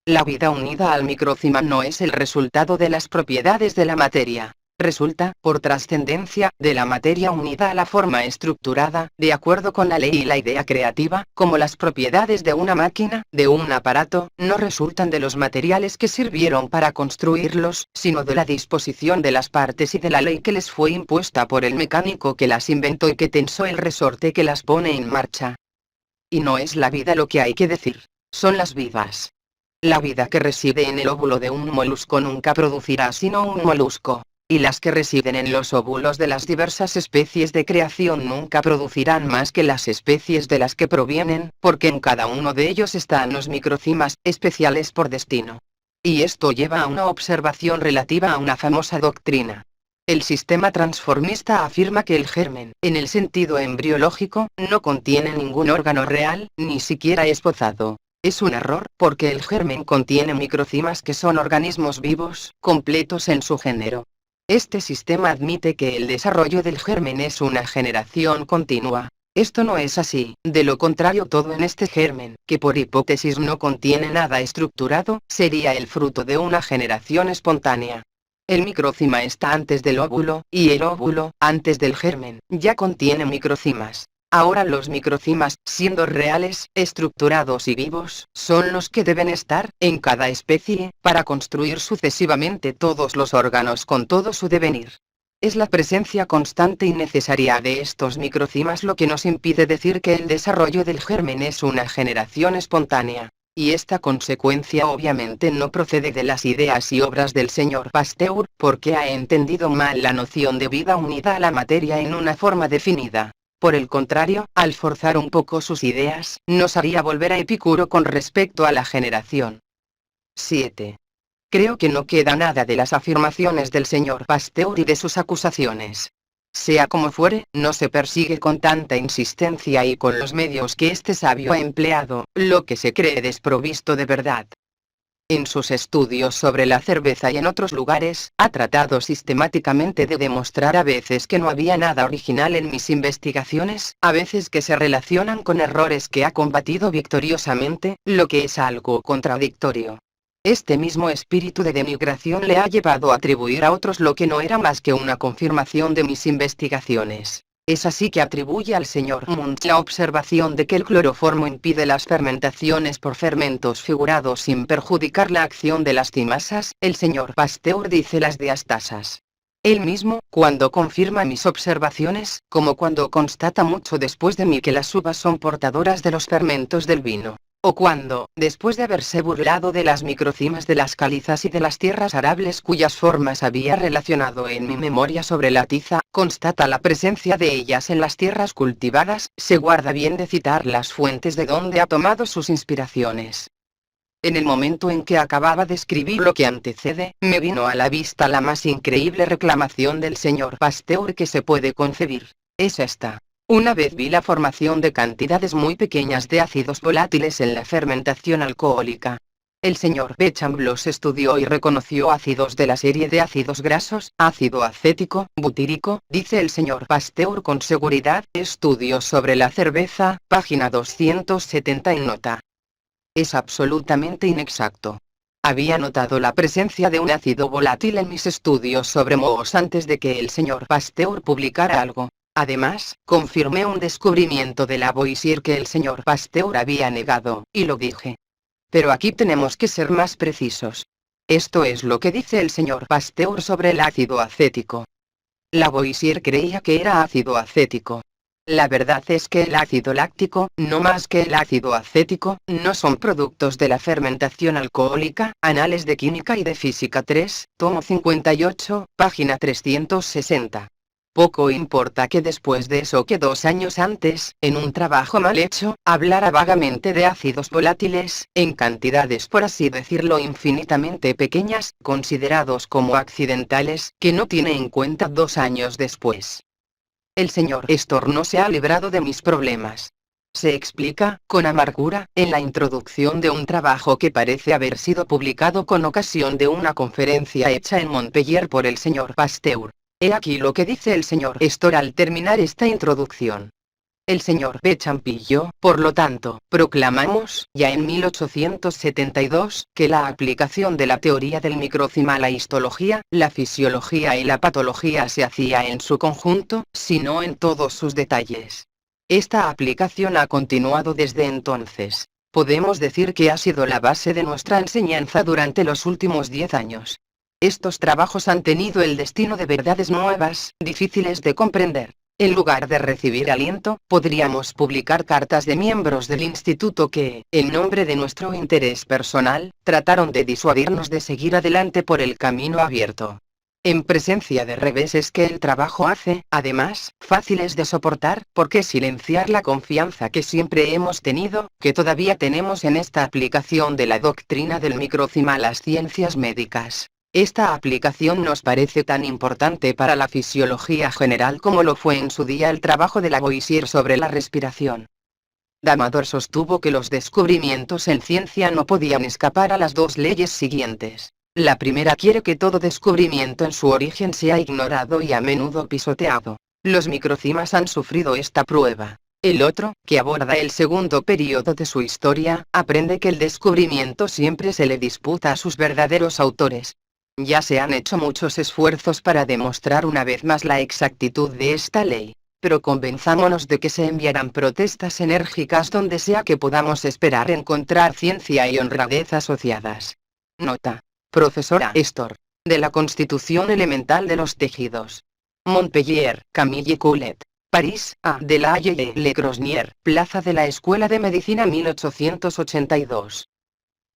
La vida unida al microcima no es el resultado de las propiedades de la materia. Resulta, por trascendencia, de la materia unida a la forma estructurada, de acuerdo con la ley y la idea creativa, como las propiedades de una máquina, de un aparato, no resultan de los materiales que sirvieron para construirlos, sino de la disposición de las partes y de la ley que les fue impuesta por el mecánico que las inventó y que tensó el resorte que las pone en marcha. Y no es la vida lo que hay que decir, son las vidas. La vida que reside en el óvulo de un molusco nunca producirá sino un molusco. y las que residen en los óvulos de las diversas especies de creación nunca producirán más que las especies de las que provienen, porque en cada uno de ellos están los microcimas, especiales por destino. Y esto lleva a una observación relativa a una famosa doctrina. El sistema transformista afirma que el germen, en el sentido embriológico, no contiene ningún órgano real, ni siquiera esbozado. Es un error, porque el germen contiene microcimas que son organismos vivos, completos en su género. Este sistema admite que el desarrollo del germen es una generación continua. Esto no es así, de lo contrario todo en este germen, que por hipótesis no contiene nada estructurado, sería el fruto de una generación espontánea. El microcima está antes del óvulo, y el óvulo, antes del germen, ya contiene microcimas. Ahora los microcimas, siendo reales, estructurados y vivos, son los que deben estar, en cada especie, para construir sucesivamente todos los órganos con todo su devenir. Es la presencia constante y necesaria de estos microcimas lo que nos impide decir que el desarrollo del germen es una generación espontánea. Y esta consecuencia obviamente no procede de las ideas y obras del señor Pasteur, porque ha entendido mal la noción de vida unida a la materia en una forma definida. Por el contrario, al forzar un poco sus ideas, nos haría volver a Epicuro con respecto a la generación. 7. Creo que no queda nada de las afirmaciones del señor Pasteur y de sus acusaciones. Sea como fuere, no se persigue con tanta insistencia y con los medios que este sabio ha empleado, lo que se cree desprovisto de verdad. En sus estudios sobre la cerveza y en otros lugares, ha tratado sistemáticamente de demostrar a veces que no había nada original en mis investigaciones, a veces que se relacionan con errores que ha combatido victoriosamente, lo que es algo contradictorio. Este mismo espíritu de denigración le ha llevado a atribuir a otros lo que no era más que una confirmación de mis investigaciones. Es así que atribuye al señor Munch la observación de que el cloroformo impide las fermentaciones por fermentos figurados sin perjudicar la acción de las timasas, el señor Pasteur dice las diastasas. Él mismo, cuando confirma mis observaciones, como cuando constata mucho después de mí que las uvas son portadoras de los fermentos del vino. O cuando, después de haberse burlado de las microcimas de las calizas y de las tierras arables cuyas formas había relacionado en mi memoria sobre la tiza, constata la presencia de ellas en las tierras cultivadas, se guarda bien de citar las fuentes de donde ha tomado sus inspiraciones. En el momento en que acababa de escribir lo que antecede, me vino a la vista la más increíble reclamación del señor Pasteur que se puede concebir. Es esta. Una vez vi la formación de cantidades muy pequeñas de ácidos volátiles en la fermentación alcohólica. El señor Béchamp los estudió y reconoció ácidos de la serie de ácidos grasos, ácido acético, butírico, dice el señor Pasteur con seguridad. Estudios sobre la cerveza, página 270 en nota. Es absolutamente inexacto. Había notado la presencia de un ácido volátil en mis estudios sobre mohos antes de que el señor Pasteur publicara algo. Además, confirmé un descubrimiento de Lavoisier que el señor Pasteur había negado, y lo dije. Pero aquí tenemos que ser más precisos. Esto es lo que dice el señor Pasteur sobre el ácido acético. Lavoisier creía que era ácido acético. La verdad es que el ácido láctico, no más que el ácido acético, no son productos de la fermentación alcohólica. Anales de Química y de Física 3, tomo 58, página 360. Poco importa que después de eso que 2 años antes, en un trabajo mal hecho, hablara vagamente de ácidos volátiles, en cantidades por así decirlo infinitamente pequeñas, considerados como accidentales, que no tiene en cuenta 2 años después. El señor Pasteur no se ha librado de mis problemas. Se explica, con amargura, en la introducción de un trabajo que parece haber sido publicado con ocasión de una conferencia hecha en Montpellier por el señor Pasteur. He aquí lo que dice el señor Pasteur al terminar esta introducción. El señor Béchamp y yo, por lo tanto, proclamamos, ya en 1872, que la aplicación de la teoría del microcima a la histología, la fisiología y la patología se hacía en su conjunto, si no en todos sus detalles. Esta aplicación ha continuado desde entonces. Podemos decir que ha sido la base de nuestra enseñanza durante los últimos 10 años. Estos trabajos han tenido el destino de verdades nuevas, difíciles de comprender. En lugar de recibir aliento, podríamos publicar cartas de miembros del instituto que, en nombre de nuestro interés personal, trataron de disuadirnos de seguir adelante por el camino abierto. en presencia de reveses que el trabajo hace, además, fáciles de soportar, ¿por qué silenciar la confianza que siempre hemos tenido, que todavía tenemos en esta aplicación de la doctrina del microcima a las ciencias médicas? Esta aplicación nos parece tan importante para la fisiología general como lo fue en su día el trabajo de Lavoisier sobre la respiración. Damador sostuvo que los descubrimientos en ciencia no podían escapar a las dos leyes siguientes. La primera quiere que todo descubrimiento en su origen sea ignorado y a menudo pisoteado. Los microcimas han sufrido esta prueba. El otro, que aborda el segundo período de su historia, aprende que el descubrimiento siempre se le disputa a sus verdaderos autores. Ya se han hecho muchos esfuerzos para demostrar una vez más la exactitud de esta ley, pero convenzámonos de que se enviarán protestas enérgicas donde sea que podamos esperar encontrar ciencia y honradez asociadas. Nota. Profesora Estor. De la Constitución Elemental de los Tejidos. Montpellier, Camille Coulet. París, A. de la Haye et Le Crosnier, Plaza de la Escuela de Medicina 1882.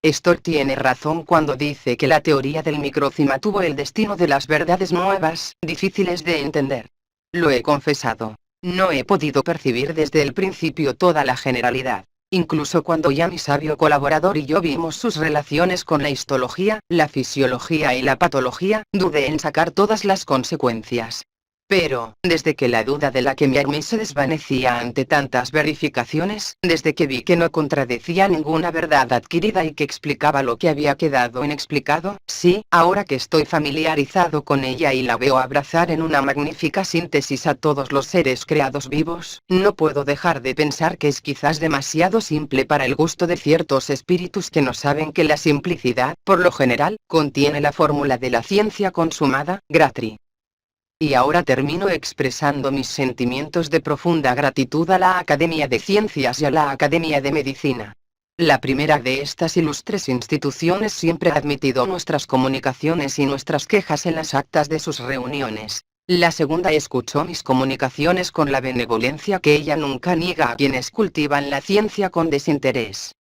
Estor tiene razón cuando dice que la teoría del microcima tuvo el destino de las verdades nuevas, difíciles de entender. Lo he confesado. No he podido percibir desde el principio toda la generalidad. Incluso cuando ya mi sabio colaborador y yo vimos sus relaciones con la histología, la fisiología y la patología, dudé en sacar todas las consecuencias. Pero, desde que la duda de la que me armé se desvanecía ante tantas verificaciones, desde que vi que no contradecía ninguna verdad adquirida y que explicaba lo que había quedado inexplicado, sí, ahora que estoy familiarizado con ella y la veo abrazar en una magnífica síntesis a todos los seres creados vivos, no puedo dejar de pensar que es quizás demasiado simple para el gusto de ciertos espíritus que no saben que la simplicidad, por lo general, contiene la fórmula de la ciencia consumada, Gratri. Y ahora termino expresando mis sentimientos de profunda gratitud a la Academia de Ciencias y a la Academia de Medicina. La primera de estas ilustres instituciones siempre ha admitido nuestras comunicaciones y nuestras quejas en las actas de sus reuniones. La segunda escuchó mis comunicaciones con la benevolencia que ella nunca niega a quienes cultivan la ciencia con desinterés.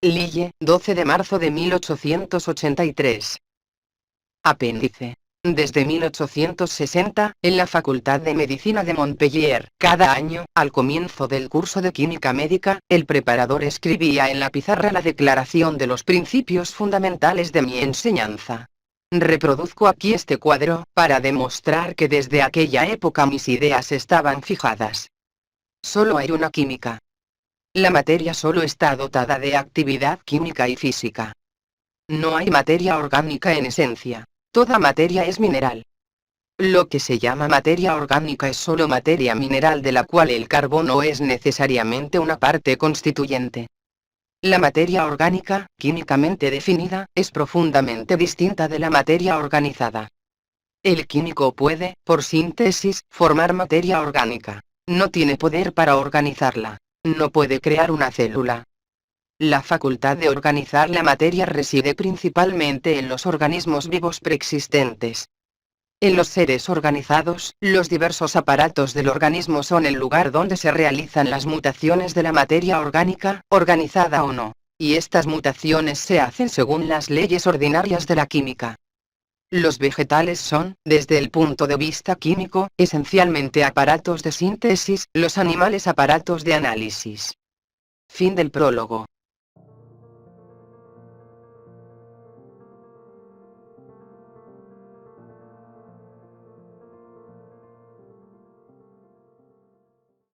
Lille, 12 de marzo de 1883. Apéndice. Desde 1860, en la Facultad de Medicina de Montpellier, cada año, al comienzo del curso de Química Médica, el preparador escribía en la pizarra la declaración de los principios fundamentales de mi enseñanza. Reproduzco aquí este cuadro, para demostrar que desde aquella época mis ideas estaban fijadas. Solo hay una química. La materia solo está dotada de actividad química y física. No hay materia orgánica en esencia. Toda materia es mineral. Lo que se llama materia orgánica es solo materia mineral de la cual el carbono es necesariamente una parte constituyente. La materia orgánica, químicamente definida, es profundamente distinta de la materia organizada. El químico puede, por síntesis, formar materia orgánica. No tiene poder para organizarla. No puede crear una célula. La facultad de organizar la materia reside principalmente en los organismos vivos preexistentes. En los seres organizados, los diversos aparatos del organismo son el lugar donde se realizan las mutaciones de la materia orgánica, organizada o no, y estas mutaciones se hacen según las leyes ordinarias de la química. Los vegetales son, desde el punto de vista químico, esencialmente aparatos de síntesis, los animales aparatos de análisis. Fin del prólogo.